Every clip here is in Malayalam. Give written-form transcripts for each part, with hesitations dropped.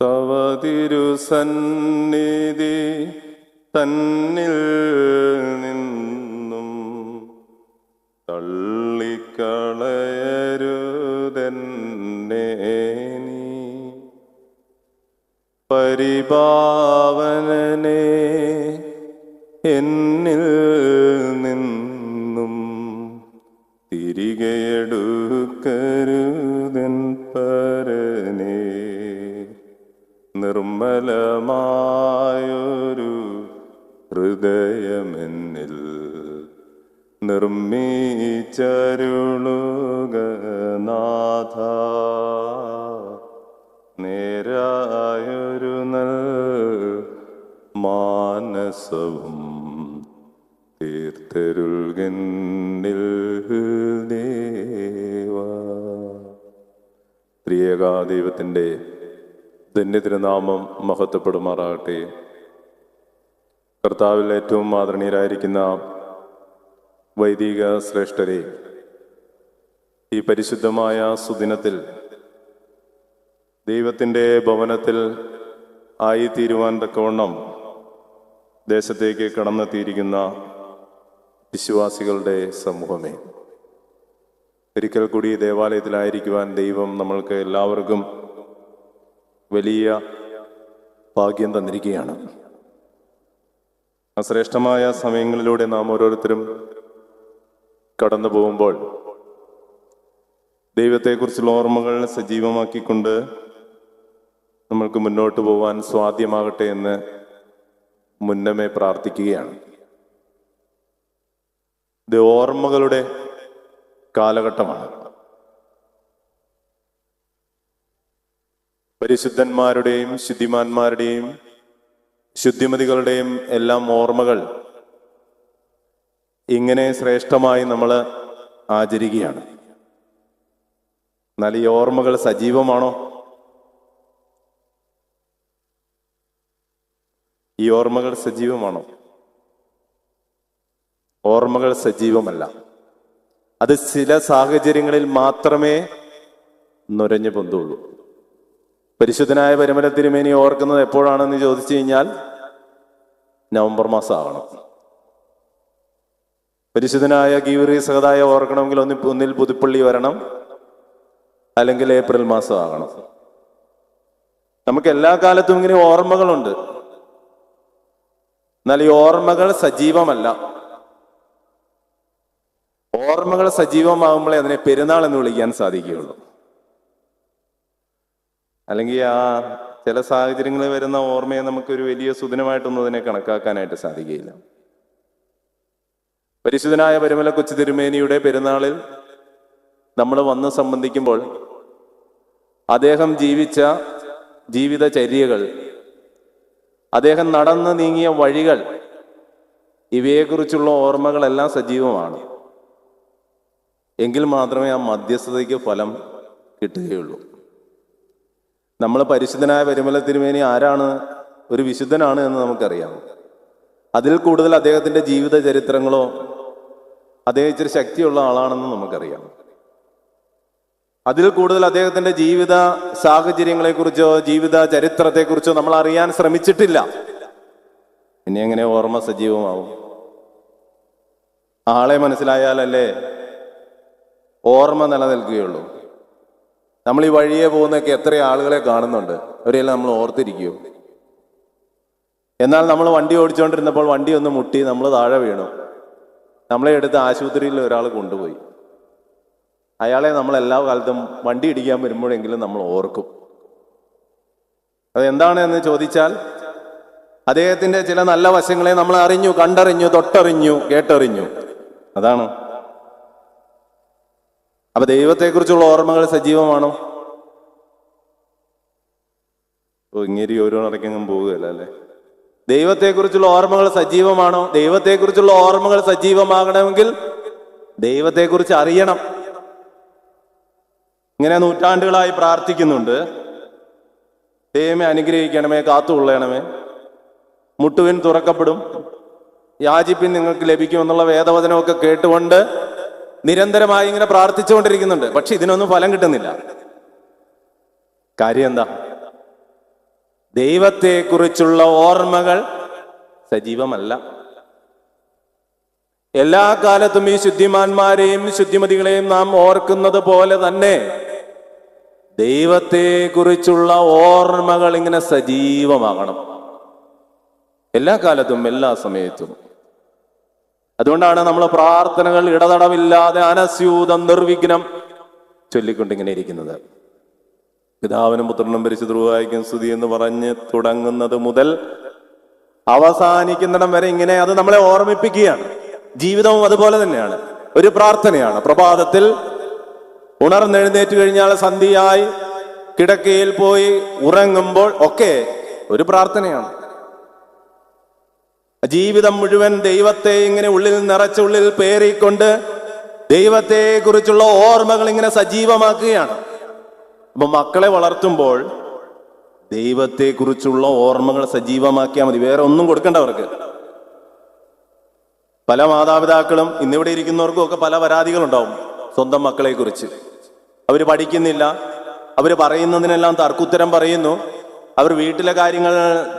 തവ തിരുസന്നിധി തന്നിൽ നിന്നും തള്ളിക്കളയരുതെന്നെ നീ. പരിപാവനനെ എന്നിൽ നിന്നും തിരികെ എടുക്കരുതെൻ പരനേ. നിർമ്മലമായൊരു ഹൃദയമെന്നിൽ നിർമ്മിച്ചരുളുക നാഥ. നേരായൊരു നൽ മാനസവും തീർത്തരുൾകന്നിൽ ദേവ. ത്രിയേക ദൈവത്തിൻ്റെ ധന്യതിരുനാമം മഹത്വപ്പെടുമാറാകട്ടെ. കർത്താവിൽ ഏറ്റവും ആദരണീയരായിരിക്കുന്ന വൈദിക ശ്രേഷ്ഠരെ, ഈ പരിശുദ്ധമായ സുദിനത്തിൽ ദൈവത്തിൻ്റെ ഭവനത്തിൽ ആയിത്തീരുവാൻ തക്കവണ്ണം ദേശത്തേക്ക് കടന്നെത്തിയിരിക്കുന്ന വിശ്വാസികളുടെ സമൂഹമേ, ഒരിക്കൽ കൂടി ദേവാലയത്തിലായിരിക്കുവാൻ ദൈവം നമ്മൾക്ക് എല്ലാവർക്കും വലിയ ഭാഗ്യം തന്നിരിക്കുകയാണ്. ശ്രേഷ്ഠമായ സമയങ്ങളിലൂടെ നാം ഓരോരുത്തരും കടന്നു പോകുമ്പോൾ ദൈവത്തെക്കുറിച്ചുള്ള ഓർമ്മകൾ സജീവമാക്കിക്കൊണ്ട് നമ്മൾക്ക് മുന്നോട്ട് പോകാൻ സ്വാധ്യമാകട്ടെ എന്ന് മുന്നമേ പ്രാർത്ഥിക്കുകയാണ്. ഇത് ഓർമ്മകളുടെ കാലഘട്ടമാണ്. പരിശുദ്ധന്മാരുടെയും ശുദ്ധിമാന്മാരുടെയും ശുദ്ധിമതികളുടെയും എല്ലാം ഓർമ്മകൾ ഇങ്ങനെ ശ്രേഷ്ഠമായി നമ്മൾ ആചരിക്കുകയാണ്. എന്നാൽ ഈ ഓർമ്മകൾ സജീവമാണോ? ഈ ഓർമ്മകൾ സജീവമാണോ? ഓർമ്മകൾ സജീവമല്ല. അത് ചില സാഹചര്യങ്ങളിൽ മാത്രമേ നുരഞ്ഞു പൊന്തുള്ളൂ. പരിശുദ്ധനായ പരിമല തിരുമേനി ഓർക്കുന്നത് എപ്പോഴാണെന്ന് ചോദിച്ചു കഴിഞ്ഞാൽ നവംബർ മാസം ആകണം. പരിശുദ്ധനായ ഗീവറീസ് സഹതായ ഓർക്കണമെങ്കിൽ ഒന്നിൽ പുതുപ്പള്ളി വരണം, അല്ലെങ്കിൽ ഏപ്രിൽ മാസം ആകണം. നമുക്ക് എല്ലാ കാലത്തും ഇങ്ങനെ ഓർമ്മകളുണ്ട്. എന്നാൽ ഈ ഓർമ്മകൾ സജീവമല്ല. ഓർമ്മകൾ സജീവമാകുമ്പോഴേ അതിനെ പെരുന്നാൾ എന്ന് വിളിക്കാൻ സാധിക്കുകയുള്ളൂ. അല്ലെങ്കിൽ ചില സാഹചര്യങ്ങളിൽ വരുന്ന ഓർമ്മയെ നമുക്കൊരു വലിയ സുദിനമായിട്ടൊന്നും അതിനെ കണക്കാക്കാനായിട്ട് സാധിക്കുകയില്ല. പരിശുദ്ധനായ പരിമല കൊച്ചു തിരുമേനിയുടെ പെരുന്നാളിൽ നമ്മൾ വന്ന് സംബന്ധിക്കുമ്പോൾ അദ്ദേഹം ജീവിച്ച ജീവിതചര്യകൾ, അദ്ദേഹം നടന്നു നീങ്ങിയ വഴികൾ, ഇവയെക്കുറിച്ചുള്ള ഓർമ്മകളെല്ലാം സജീവമാണ്. എങ്കിൽ മാത്രമേ ആ മധ്യസ്ഥതയ്ക്ക് ഫലം കിട്ടുകയുള്ളൂ. നമ്മൾ പരിശുദ്ധനായ പരിമല തിരുമേനി ആരാണ്, ഒരു വിശുദ്ധനാണ് എന്ന് നമുക്കറിയാം. അതിൽ കൂടുതൽ അദ്ദേഹത്തിൻ്റെ ജീവിത ചരിത്രങ്ങളോ, അദ്ദേഹം ഇച്ചിരി ശക്തിയുള്ള ആളാണെന്ന് നമുക്കറിയാം. അതിൽ കൂടുതൽ അദ്ദേഹത്തിൻ്റെ ജീവിത സാഹചര്യങ്ങളെക്കുറിച്ചോ ജീവിത ചരിത്രത്തെക്കുറിച്ചോ നമ്മൾ അറിയാൻ ശ്രമിച്ചിട്ടില്ല. ഇനി എങ്ങനെ ഓർമ്മ സജീവമാവും? ആളെ മനസ്സിലായാലല്ലേ ഓർമ്മ നിലനിൽക്കുകയുള്ളൂ. നമ്മൾ ഈ വഴിയെ പോകുന്നൊക്കെ എത്ര ആളുകളെ കാണുന്നുണ്ട്, അവരെല്ലാം നമ്മൾ ഓർത്തിരിക്കുമോ? എന്നാൽ നമ്മൾ വണ്ടി ഓടിച്ചുകൊണ്ടിരുന്നപ്പോൾ വണ്ടി ഒന്ന് മുട്ടി, നമ്മൾ താഴെ വീണു, നമ്മളെ എടുത്ത് ആശുപത്രിയിൽ ഒരാൾ കൊണ്ടുപോയി. അയാളെ നമ്മൾ എല്ലാ കാലത്തും വണ്ടി ഇടിക്കാൻ വരുമ്പോഴെങ്കിലും നമ്മൾ ഓർക്കും. അതെന്താണ് എന്ന് ചോദിച്ചാൽ, അദ്ദേഹത്തിൻ്റെ ചില നല്ല വശങ്ങളെ നമ്മൾ അറിഞ്ഞു, കണ്ടറിഞ്ഞു, തൊട്ടറിഞ്ഞു, കേട്ടറിഞ്ഞു. അതാണ്. അപ്പൊ ദൈവത്തെക്കുറിച്ചുള്ള ഓർമ്മകൾ സജീവമാണോ? ഇങ്ങനെ ഓരോ നടക്കെങ്ങും പോവുകയല്ല അല്ലേ. ദൈവത്തെക്കുറിച്ചുള്ള ഓർമ്മകൾ സജീവമാണോ? ദൈവത്തെക്കുറിച്ചുള്ള ഓർമ്മകൾ സജീവമാകണമെങ്കിൽ ദൈവത്തെക്കുറിച്ച് അറിയണം. ഇങ്ങനെ നൂറ്റാണ്ടുകളായി പ്രാർത്ഥിക്കുന്നുണ്ട്, ദൈവമേ അനുഗ്രഹിക്കണമേ, കാത്തുകൊള്ളണമേ, മുട്ടുവിൻ തുറക്കപ്പെടും, യാചിപ്പിൻ നിങ്ങൾക്ക് ലഭിക്കുമെന്നുള്ള വേദവചനമൊക്കെ കേട്ടുകൊണ്ട് നിരന്തരമായി ഇങ്ങനെ പ്രാർത്ഥിച്ചുകൊണ്ടിരിക്കുന്നുണ്ട്. പക്ഷെ ഇതിനൊന്നും ഫലം കിട്ടുന്നില്ല. കാര്യം എന്താ? ദൈവത്തെക്കുറിച്ചുള്ള ഓർമ്മകൾ സജീവമല്ല. എല്ലാ കാലത്തും ഈ ശുദ്ധിമാന്മാരെയും ശുദ്ധിമതികളെയും നാം ഓർക്കുന്നത് പോലെ തന്നെ ദൈവത്തെക്കുറിച്ചുള്ള ഓർമ്മകൾ ഇങ്ങനെ സജീവമാകണം എല്ലാ കാലത്തും എല്ലാ സമയത്തും. അതുകൊണ്ടാണ് നമ്മൾ പ്രാർത്ഥനകൾ ഇടതടവില്ലാതെ അനസ്യൂതം നിർവിഘ്നം ചൊല്ലിക്കൊണ്ടിങ്ങനെ ഇരിക്കുന്നത്. പിതാവിനും പുത്രനും പരിശുദ്ധ റൂഹായ്ക്കും സ്തുതി എന്ന് പറഞ്ഞ് തുടങ്ങുന്നത് മുതൽ അവസാനിക്കുന്നിടം വരെ ഇങ്ങനെ അത് നമ്മളെ ഓർമ്മിപ്പിക്കുകയാണ്. ജീവിതവും അതുപോലെ തന്നെയാണ്, ഒരു പ്രാർത്ഥനയാണ്. പ്രഭാതത്തിൽ ഉണർന്നെഴുന്നേറ്റ് കഴിഞ്ഞാൽ സന്ധ്യയായി കിടക്കയിൽ പോയി ഉറങ്ങുമ്പോൾ ഒക്കെ ഒരു പ്രാർത്ഥനയാണ്. ജീവിതം മുഴുവൻ ദൈവത്തെ ഇങ്ങനെ ഉള്ളിൽ നിറച്ചുള്ളിൽ പേറിക്കൊണ്ട് ദൈവത്തെ കുറിച്ചുള്ള ഓർമ്മകൾ ഇങ്ങനെ സജീവമാക്കുകയാണ്. അപ്പൊ മക്കളെ വളർത്തുമ്പോൾ ദൈവത്തെ കുറിച്ചുള്ള ഓർമ്മകൾ സജീവമാക്കിയാൽ മതി, വേറെ ഒന്നും കൊടുക്കണ്ട അവർക്ക്. പല മാതാപിതാക്കളും ഇന്നിവിടെ ഇരിക്കുന്നവർക്കും ഒക്കെ പല പരാതികളുണ്ടാവും സ്വന്തം മക്കളെ കുറിച്ച്. അവര് പഠിക്കുന്നില്ല, അവര് പറയുന്നതിനെല്ലാം തർക്കുത്തരം പറയുന്നു, അവർ വീട്ടിലെ കാര്യങ്ങൾ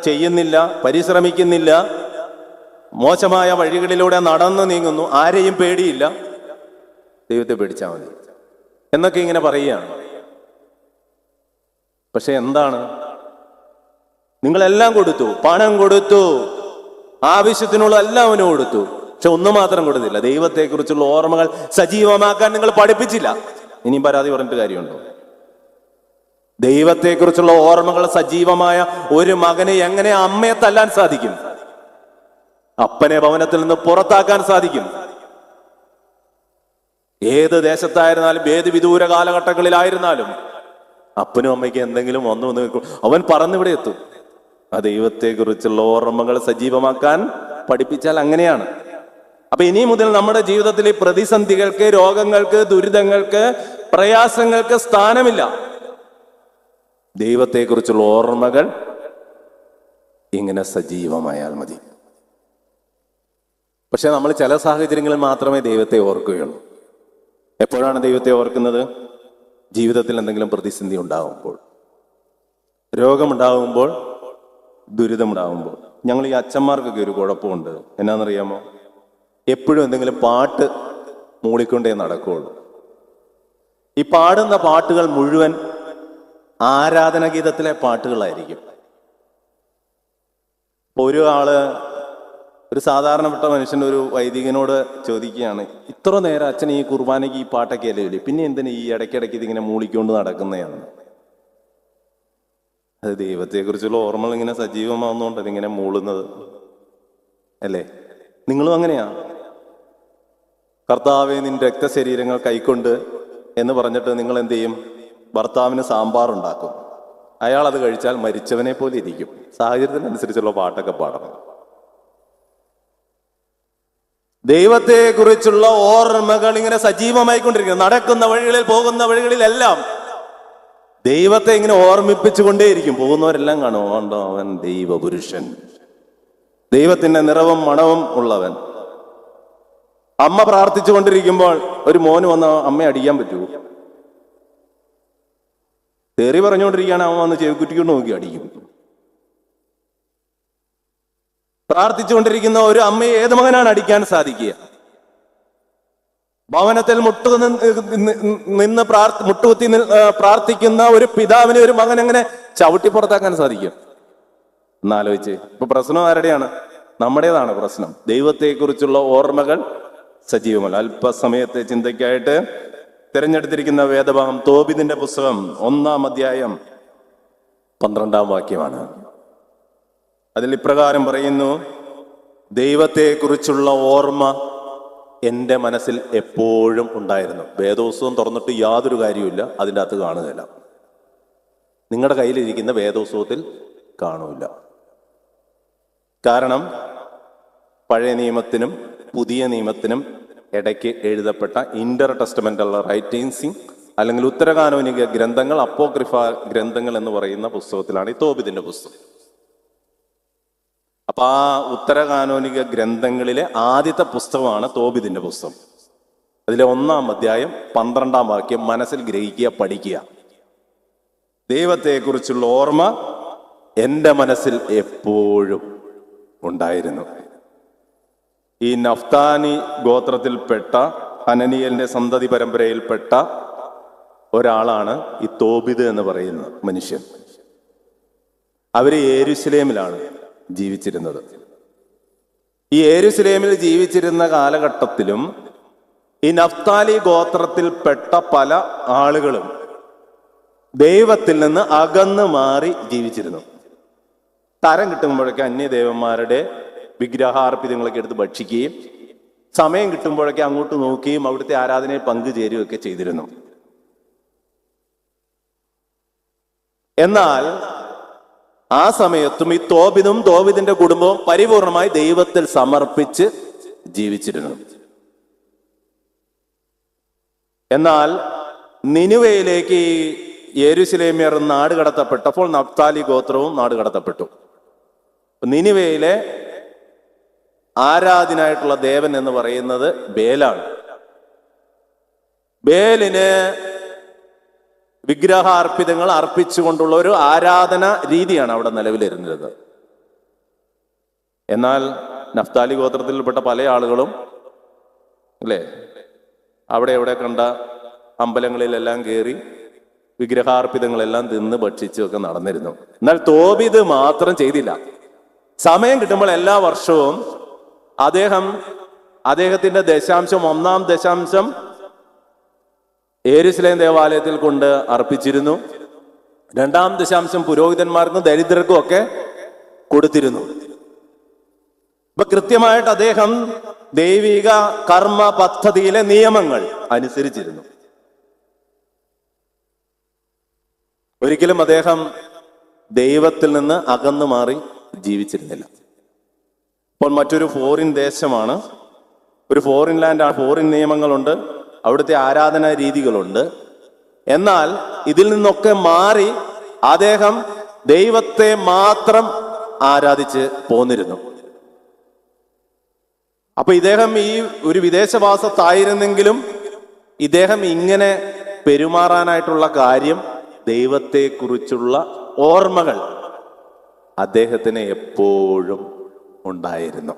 ചെയ്യുന്നില്ല, പരിശ്രമിക്കുന്നില്ല, മോശമായ വഴികളിലൂടെ നടന്നു നീങ്ങുന്നു, ആരെയും പേടിയില്ല, ദൈവത്തെ പേടിച്ചാൽ മതി എന്നൊക്കെ ഇങ്ങനെ പറയുകയാണ്. പക്ഷെ എന്താണ്, നിങ്ങളെല്ലാം കൊടുത്തു, പണം കൊടുത്തു, ആവശ്യത്തിനുള്ള എല്ലാം അവന് കൊടുത്തു, പക്ഷെ ഒന്നും മാത്രം കൊടുത്തില്ല, ദൈവത്തെക്കുറിച്ചുള്ള ഓർമ്മകൾ സജീവമാക്കാൻ നിങ്ങൾ പഠിപ്പിച്ചില്ല. ഇനിയും പരാതി പറഞ്ഞിട്ട് കാര്യമുണ്ടോ? ദൈവത്തെക്കുറിച്ചുള്ള ഓർമ്മകൾ സജീവമായ ഒരു മകനെ എങ്ങനെ അമ്മയെ തല്ലാൻ സാധിക്കും? അപ്പനെ ഭവനത്തിൽ നിന്ന് പുറത്താക്കാൻ സാധിക്കും? ഏത് ദേശത്തായിരുന്നാലും ഏത് വിദൂര കാലഘട്ടങ്ങളിലായിരുന്നാലും അപ്പനും അമ്മയ്ക്ക് എന്തെങ്കിലും വന്നു അവൻ പറന്നിവിടെ എത്തും. ആ ദൈവത്തെക്കുറിച്ചുള്ള ഓർമ്മകൾ സജീവമാക്കാൻ പഠിപ്പിച്ചാൽ അങ്ങനെയാണ്. അപ്പൊ ഇനി മുതൽ നമ്മുടെ ജീവിതത്തിലെ പ്രതിസന്ധികൾക്ക്, രോഗങ്ങൾക്ക്, ദുരിതങ്ങൾക്ക്, പ്രയാസങ്ങൾക്ക് സ്ഥാനമില്ല. ദൈവത്തെക്കുറിച്ചുള്ള ഓർമ്മകൾ ഇങ്ങനെ സജീവമായാൽ മതി. പക്ഷെ നമ്മൾ ചില സാഹചര്യങ്ങളിൽ മാത്രമേ ദൈവത്തെ ഓർക്കുകയുള്ളൂ. എപ്പോഴാണ് ദൈവത്തെ ഓർക്കുന്നത്? ജീവിതത്തിൽ എന്തെങ്കിലും പ്രതിസന്ധി ഉണ്ടാകുമ്പോൾ, രോഗമുണ്ടാകുമ്പോൾ, ദുരിതമുണ്ടാകുമ്പോൾ. ഞങ്ങൾ ഈ അച്ഛന്മാർക്കൊക്കെ ഒരു കുഴപ്പമുണ്ട്. എന്നാണെന്നറിയാമോ? എപ്പോഴും എന്തെങ്കിലും പാട്ട് മൂളിക്കൊണ്ടേ നടക്കുകയുള്ളൂ. ഈ പാടുന്ന പാട്ടുകൾ മുഴുവൻ ആരാധനാഗീതത്തിലെ പാട്ടുകളായിരിക്കും. ഒരു സാധാരണപ്പെട്ട മനുഷ്യൻ ഒരു വൈദികനോട് ചോദിക്കുകയാണ്, ഇത്ര നേരം അച്ഛൻ ഈ കുർബാനയ്ക്ക് ഈ പാട്ടൊക്കെ അല്ലേ, പിന്നെ എന്തിനാ ഈ ഇടയ്ക്കിടയ്ക്ക് ഇതിങ്ങനെ മൂളിക്കൊണ്ട് നടക്കുന്നതാണ്? അത് ദൈവത്തെക്കുറിച്ചുള്ള ഓർമ്മകൾ ഇങ്ങനെ സജീവമാവുന്നതുകൊണ്ട് അതിങ്ങനെ മൂളുന്നത് അല്ലേ? നിങ്ങളും അങ്ങനെയാ. കർത്താവേ നിന്റെ രക്തശരീരങ്ങൾ കൈക്കൊണ്ട് എന്ന് പറഞ്ഞിട്ട് നിങ്ങൾ എന്ത് ചെയ്യും? ഭർത്താവിന് സാമ്പാർ ഉണ്ടാക്കും. അയാൾ അത് കഴിച്ചാൽ മരിച്ചവനെ പോലെ ഇരിക്കും. സാഹചര്യത്തിനനുസരിച്ചുള്ള പാട്ടൊക്കെ പാടണം. ദൈവത്തെ കുറിച്ചുള്ള ഓർമ്മകൾ ഇങ്ങനെ സജീവമായിക്കൊണ്ടിരിക്കുന്നു. നടക്കുന്ന വഴികളിൽ, പോകുന്ന വഴികളിലെല്ലാം ദൈവത്തെ ഇങ്ങനെ ഓർമ്മിപ്പിച്ചുകൊണ്ടേയിരിക്കും. പോകുന്നവരെല്ലാം കാണും, ഉണ്ടോ അവൻ ദൈവപുരുഷൻ, ദൈവത്തിന്റെ നിറവും മണവും ഉള്ളവൻ. അമ്മ പ്രാർത്ഥിച്ചു കൊണ്ടിരിക്കുമ്പോൾ ഒരു മോന് വന്ന് അമ്മയെ അടിക്കാൻ പറ്റുമോ? തെറി പറഞ്ഞുകൊണ്ടിരിക്കുകയാണ്, അവൻ വന്ന് ചെവിക്കുറ്റിക്കൊണ്ട് നോക്കി അടിക്കും. പ്രാർത്ഥിച്ചുകൊണ്ടിരിക്കുന്ന ഒരു അമ്മയെ ഏത് മകനാണ് അടിക്കാൻ സാധിക്കുക? ഭവനത്തിൽ മുട്ടുകുത്തി പ്രാർത്ഥിക്കുന്ന ഒരു പിതാവിനെ ഒരു മകൻ എങ്ങനെ ചവിട്ടി പുറത്താക്കാൻ സാധിക്കും? എന്നാലോചിച്ച്. ഇപ്പൊ പ്രശ്നം ആരുടെയാണ്? നമ്മുടേതാണ് പ്രശ്നം. ദൈവത്തെക്കുറിച്ചുള്ള ഓർമ്മകൾ സജീവമല്ല. അല്പസമയത്തെ ചിന്തയ്ക്കായിട്ട് തിരഞ്ഞെടുത്തിരിക്കുന്ന വേദഭാഗം തോബിതിന്റെ പുസ്തകം 1-ാം അധ്യായം 12-ാം വാക്യമാണ്. അതിൽ ഇപ്രകാരം പറയുന്നു, ദൈവത്തെക്കുറിച്ചുള്ള ഓർമ്മ എൻ്റെ മനസ്സിൽ എപ്പോഴും ഉണ്ടായിരുന്നു. വേദോത്സവം തുറന്നിട്ട് യാതൊരു കാര്യമില്ല അതിൻ്റെ അകത്ത് കാണുകയില്ല. നിങ്ങളുടെ കയ്യിലിരിക്കുന്ന വേദോത്സവത്തിൽ കാണൂല. കാരണം പഴയ നിയമത്തിനും പുതിയ നിയമത്തിനും ഇടയ്ക്ക് എഴുതപ്പെട്ട ഇന്റർ ടെസ്റ്റമെന്റൽ റൈറ്റിംഗ്സ് അല്ലെങ്കിൽ ഉത്തരകാനോനിക ഗ്രന്ഥങ്ങൾ, അപ്പോക്രിഫ ഗ്രന്ഥങ്ങൾ എന്ന് പറയുന്ന പുസ്തകത്തിലാണ് ഈ തോബിതിന്റെ പുസ്തകം. അപ്പൊ ആ ഉത്തരകാനോനിക ഗ്രന്ഥങ്ങളിലെ ആദ്യത്തെ പുസ്തകമാണ് തോബിതിന്റെ പുസ്തകം. അതിലെ 1-ാം അധ്യായം 12-ാം വാക്യം മനസ്സിൽ ഗ്രഹിക്കുക, പഠിക്കുക. ദൈവത്തെക്കുറിച്ചുള്ള ഓർമ്മ എൻ്റെ മനസ്സിൽ എപ്പോഴും ഉണ്ടായിരുന്നു. ഈ നഫ്താലി ഗോത്രത്തിൽപ്പെട്ട ഹനനിയലിന്റെ സന്തതി പരമ്പരയിൽപ്പെട്ട ഒരാളാണ് ഈ തോബിത് എന്ന് പറയുന്ന മനുഷ്യൻ. അവര് യെരുശലേമിലാണ് ജീവിച്ചിരുന്നത്. ഈ യെരുശലേമിൽ ജീവിച്ചിരുന്ന കാലഘട്ടത്തിലും ഈ നഫ്താലി ഗോത്രത്തിൽപ്പെട്ട പല ആളുകളും ദൈവത്തിൽ നിന്ന് അകന്നു മാറി ജീവിച്ചിരുന്നു. തരം കിട്ടുമ്പോഴൊക്കെ അന്യദേവന്മാരുടെ വിഗ്രഹാർപ്പിതങ്ങളൊക്കെ എടുത്ത് ഭക്ഷിക്കുകയും സമയം കിട്ടുമ്പോഴൊക്കെ അങ്ങോട്ട് നോക്കുകയും അവിടുത്തെ ആരാധനയിൽ പങ്കുചേരുകയൊക്കെ ചെയ്തിരുന്നു. എന്നാൽ ആ സമയത്തും ഈ തോബിതിന്റെ കുടുംബവും പരിപൂർണമായി ദൈവത്തിൽ സമർപ്പിച്ച് ജീവിച്ചിരുന്നു. എന്നാൽ നിനുവയിലേക്ക് ഈ യെരുശലേമ്യർ നാട് കടത്തപ്പെട്ടപ്പോൾ നഫ്താലി ഗോത്രവും നാട് കടത്തപ്പെട്ടു. നിനുവയിലെ ആരാധനായിട്ടുള്ള ദേവൻ എന്ന് പറയുന്നത് ബേലാണ്. ബേലിന് വിഗ്രഹാർപ്പിതങ്ങൾ അർപ്പിച്ചുകൊണ്ടുള്ള ഒരു ആരാധന രീതിയാണ് അവിടെ നിലവിലിരുന്നത്. എന്നാൽ നഫ്താലി ഗോത്രത്തിൽപ്പെട്ട പല ആളുകളും അല്ലേ അവിടെ എവിടെ കണ്ട അമ്പലങ്ങളിലെല്ലാം കയറി വിഗ്രഹാർപ്പിതങ്ങളെല്ലാം തിന്ന് ഭക്ഷിച്ചുമൊക്കെ നടന്നിരുന്നു. എന്നാൽ തോബിത് മാത്രം ചെയ്തില്ല. സമയം കിട്ടുമ്പോൾ എല്ലാ വർഷവും അദ്ദേഹത്തിന്റെ ദശാംശം, 1-ാം ദശാംശം യെരുശലേം ദേവാലയത്തിൽ കൊണ്ട് അർപ്പിച്ചിരുന്നു. 2-ാം ദശാംശം പുരോഹിതന്മാർക്കും ദരിദ്രർക്കും ഒക്കെ കൊടുത്തിരുന്നു. ഇപ്പൊ കൃത്യമായിട്ട് അദ്ദേഹം ദൈവിക കർമ്മ പദ്ധതിയിലെ നിയമങ്ങൾ അനുസരിച്ചിരുന്നു. ഒരിക്കലും അദ്ദേഹം ദൈവത്തിൽ നിന്ന് അകന്നു മാറി ജീവിച്ചിരുന്നില്ല. ഇപ്പോൾ മറ്റൊരു ഫോറിൻ ദേശമാണ്, ഒരു ഫോറിൻ ലാൻഡാണ്, ഫോറിൻ നിയമങ്ങളുണ്ട്, അവിടുത്തെ ആരാധനാ രീതികളുണ്ട്. എന്നാൽ ഇതിൽ നിന്നൊക്കെ മാറി അദ്ദേഹം ദൈവത്തെ മാത്രം ആരാധിച്ച് പോന്നിരുന്നു. അപ്പൊ ഇദ്ദേഹം ഈ ഒരു വിദേശവാസത്തായിരുന്നെങ്കിലും ഇദ്ദേഹം ഇങ്ങനെ പെരുമാറാനായിട്ടുള്ള കാര്യം ദൈവത്തെക്കുറിച്ചുള്ള ഓർമ്മകൾ അദ്ദേഹത്തിന് എപ്പോഴും ഉണ്ടായിരുന്നു.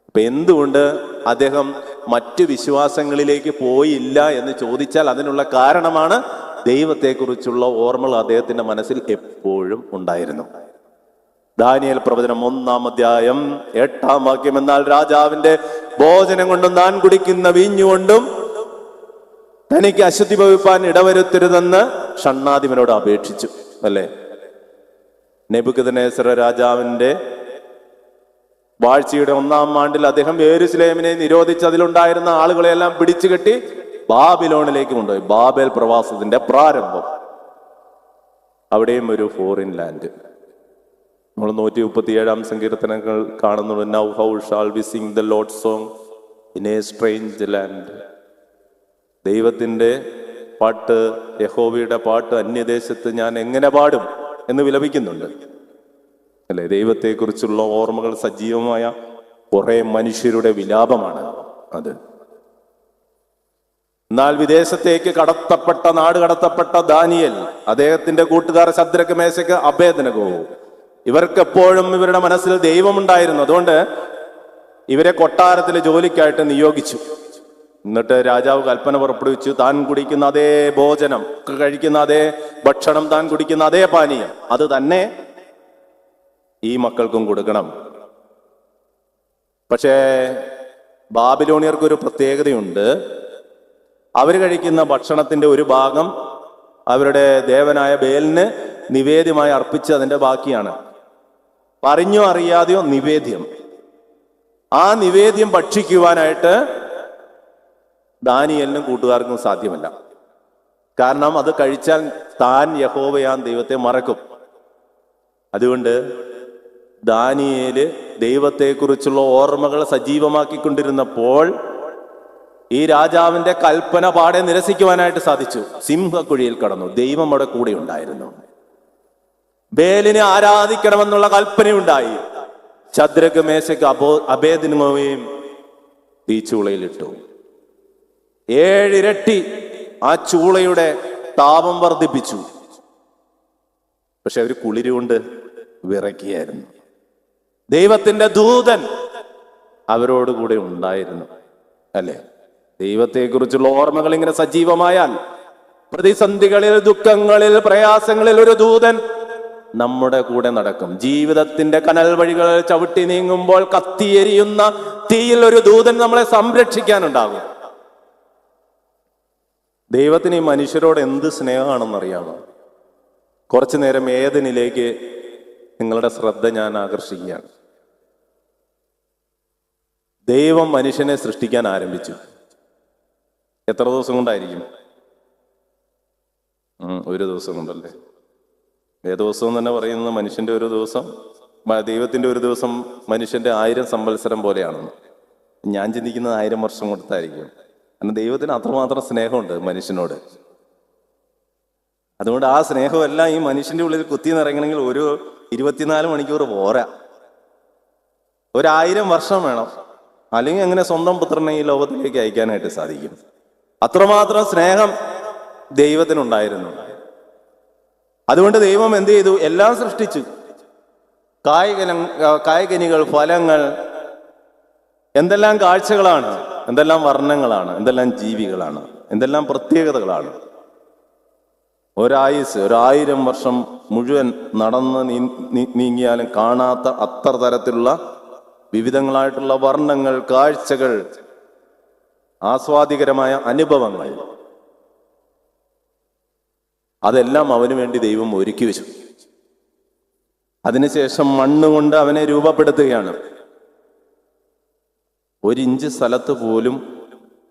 അപ്പൊ എന്തുകൊണ്ട് അദ്ദേഹം മറ്റു വിശ്വാസങ്ങളിലേക്ക് പോയില്ല എന്ന് ചോദിച്ചാൽ അതിനുള്ള കാരണമാണ് ദൈവത്തെക്കുറിച്ചുള്ള ഓർമ്മകൾ അദ്ദേഹത്തിന്റെ മനസ്സിൽ എപ്പോഴും ഉണ്ടായിരുന്നു. ദാനിയേൽ പ്രവചനം 1-ാം അധ്യായം 8-ാം വാക്യം, എന്നാൽ രാജാവിന്റെ ഭോജനം കൊണ്ടും താൻ കുടിക്കുന്ന വീഞ്ഞുകൊണ്ടും തനിക്ക് അശുദ്ധി ഭവിപ്പാൻ ഇടവരുത്തരുതെന്ന് ഷണ്ഡാധിപനോട് അപേക്ഷിച്ചു. അല്ലേ? നെബൂഖദ്നേസർ രാജാവിന്റെ വാഴ്ചയുടെ 1-ാം ആണ്ടിൽ അദ്ദേഹം യെരുശലേമിനെ നിരോധിച്ച് അതിലുണ്ടായിരുന്ന ആളുകളെല്ലാം പിടിച്ചു കെട്ടി ബാബിലോണിലേക്ക് കൊണ്ടുപോയി. ബാബേൽ പ്രവാസത്തിന്റെ പ്രാരംഭം. അവിടെയും ഒരു ഫോറിൻ ലാൻഡ്. നമ്മൾ 137-ാം സങ്കീർത്തനങ്ങൾ കാണുന്നുണ്ട്. Now how shall we Singh the Lord song in A strange land. ദൈവത്തിന്റെ പാട്ട്, യഹോവയുടെ പാട്ട് അന്യദേശത്ത് ഞാൻ എങ്ങനെ പാടും എന്ന് വിലപിക്കുന്നുണ്ട്. അല്ലെ? ദൈവത്തെക്കുറിച്ചുള്ള ഓർമ്മകൾ സജീവമായ കുറെ മനുഷ്യരുടെ വിലാപമാണ് അത്. എന്നാൽ വിദേശത്തേക്ക് നാട് കടത്തപ്പെട്ട ദാനിയേൽ, അദ്ദേഹത്തിന്റെ കൂട്ടുകാർ ശദ്രക്ക്, മേശക്ക്, അബേദ്നെഗോവും, ഇവർക്കെപ്പോഴും ഇവരുടെ മനസ്സിൽ ദൈവമുണ്ടായിരുന്നു. അതുകൊണ്ട് ഇവരെ കൊട്ടാരത്തിൽ ജോലിക്കായിട്ട് നിയോഗിച്ചു. എന്നിട്ട് രാജാവ് കൽപ്പന പുറപ്പെടുവിച്ചു, താൻ കുടിക്കുന്ന അതേ ഭോജനം, കഴിക്കുന്ന അതേ ഭക്ഷണം, താൻ കുടിക്കുന്ന അതേ പാനീയം അത് തന്നെ ഈ മക്കൾക്കും കൊടുക്കണം. പക്ഷേ ബാബിലോണിയർക്കൊരു പ്രത്യേകതയുണ്ട്. അവർ കഴിക്കുന്ന ഭക്ഷണത്തിന്റെ ഒരു ഭാഗം അവരുടെ ദേവനായ ബേലിന് നിവേദ്യമായി അർപ്പിച്ച് അതിന്റെ ബാക്കിയാണ്. അറിഞ്ഞോ അറിയാതെയോ നിവേദ്യം. ആ നിവേദ്യം ഭക്ഷിക്കുവാനായിട്ട് ദാനിയേലിനും കൂട്ടുകാർക്കും സാധ്യമല്ല. കാരണം അത് കഴിച്ചാൽ താൻ യഹോവയാൻ ദൈവത്തെ മറക്കും. അതുകൊണ്ട് ദാനിയേല് ദൈവത്തെക്കുറിച്ചുള്ള ഓർമ്മകൾ സജീവമാക്കിക്കൊണ്ടിരുന്നപ്പോൾ ഈ രാജാവിന്റെ കൽപ്പന പാടെ നിരസിക്കുവാനായിട്ട് സാധിച്ചു. സിംഹക്കുഴിയിൽ കടന്നു. ദൈവം അവിടെ കൂടെ ഉണ്ടായിരുന്നു. ബേലിനെ ആരാധിക്കണമെന്നുള്ള കൽപ്പനയുണ്ടായി. ശദ്രക്ക്, മേശക്ക്, അബേദ്നെഗോവെയും തീച്ചൂളയിലിട്ടു. 7 ഇരട്ടി ആ ചൂളയുടെ താപം വർദ്ധിപ്പിച്ചു. പക്ഷെ അവർ കുളിരുകൊണ്ട് വിറയ്ക്കുകയായിരുന്നു. ദൈവത്തിന്റെ ദൂതൻ അവരോട് കൂടെ ഉണ്ടായിരുന്നു. അല്ലേ? ദൈവത്തെക്കുറിച്ചുള്ള ഓർമ്മകൾ ഇങ്ങനെ സജീവമായാൽ, പ്രതിസന്ധികളിൽ, ദുഃഖങ്ങളിൽ, പ്രയാസങ്ങളിൽ ഒരു ദൂതൻ നമ്മുടെ കൂടെ നടക്കും. ജീവിതത്തിന്റെ കനൽ വഴികൾ ചവിട്ടി നീങ്ങുമ്പോൾ കത്തിയെരിയുന്ന തീയിൽ ഒരു ദൂതൻ നമ്മളെ സംരക്ഷിക്കാനുണ്ടാകും. ദൈവത്തിന് ഈ മനുഷ്യരോട് എന്ത് സ്നേഹമാണെന്നറിയാമോ? കുറച്ചു നേരം ഏദനിലേക്ക് നിങ്ങളുടെ ശ്രദ്ധ ഞാൻ ആകർഷിക്കുകയാണ്. ദൈവം മനുഷ്യനെ സൃഷ്ടിക്കാൻ ആരംഭിച്ചു. എത്ര ദിവസം കൊണ്ടായിരിക്കും? ഒരു ദിവസം കൊണ്ടല്ലേ? ദിവസം തന്നെ പറയുന്നത് മനുഷ്യന്റെ ഒരു ദിവസം, ദൈവത്തിന്റെ ഒരു ദിവസം മനുഷ്യന്റെ 1000 സംവത്സരം പോലെയാണെന്ന്. ഞാൻ ചിന്തിക്കുന്നത് 1000 വർഷം കൊടുത്തായിരിക്കും. കാരണം ദൈവത്തിന് അത്രമാത്രം സ്നേഹമുണ്ട് മനുഷ്യനോട്. അതുകൊണ്ട് ആ സ്നേഹമെല്ലാം ഈ മനുഷ്യന്റെ ഉള്ളിൽ കുത്തി നിറങ്ങണമെങ്കിൽ ഒരു 24 മണിക്കൂർ പോരാ, 1000 വർഷം വേണം. അല്ലെങ്കിൽ അങ്ങനെ സ്വന്തം പുത്രനെ ഈ ലോകത്തിലേക്ക് അയക്കാനായിട്ട് സാധിക്കും. അത്രമാത്രം സ്നേഹം ദൈവത്തിനുണ്ടായിരുന്നു. അതുകൊണ്ട് ദൈവം എന്ത് ചെയ്തു? എല്ലാം സൃഷ്ടിച്ചു. കായ്കനികൾ, ഫലങ്ങൾ, എന്തെല്ലാം കാഴ്ചകളാണ്, എന്തെല്ലാം വർണ്ണങ്ങളാണ്, എന്തെല്ലാം ജീവികളാണ്, എന്തെല്ലാം പ്രത്യേകതകളാണ്. ഒരായുസ്, 1000 വർഷം മുഴുവൻ നടന്ന് നീങ്ങിയാലും കാണാത്ത അത്ര തരത്തിലുള്ള വിവിധങ്ങളായിട്ടുള്ള വർണ്ണങ്ങൾ, കാഴ്ചകൾ, ആസ്വാദികരമായ അനുഭവങ്ങൾ, അതെല്ലാം അവന് വേണ്ടി ദൈവം ഒരുക്കി വെച്ചു. അതിനുശേഷം മണ്ണുകൊണ്ട് അവനെ രൂപപ്പെടുത്തുകയാണ്. 1 ഇഞ്ച് സ്ഥലത്ത് പോലും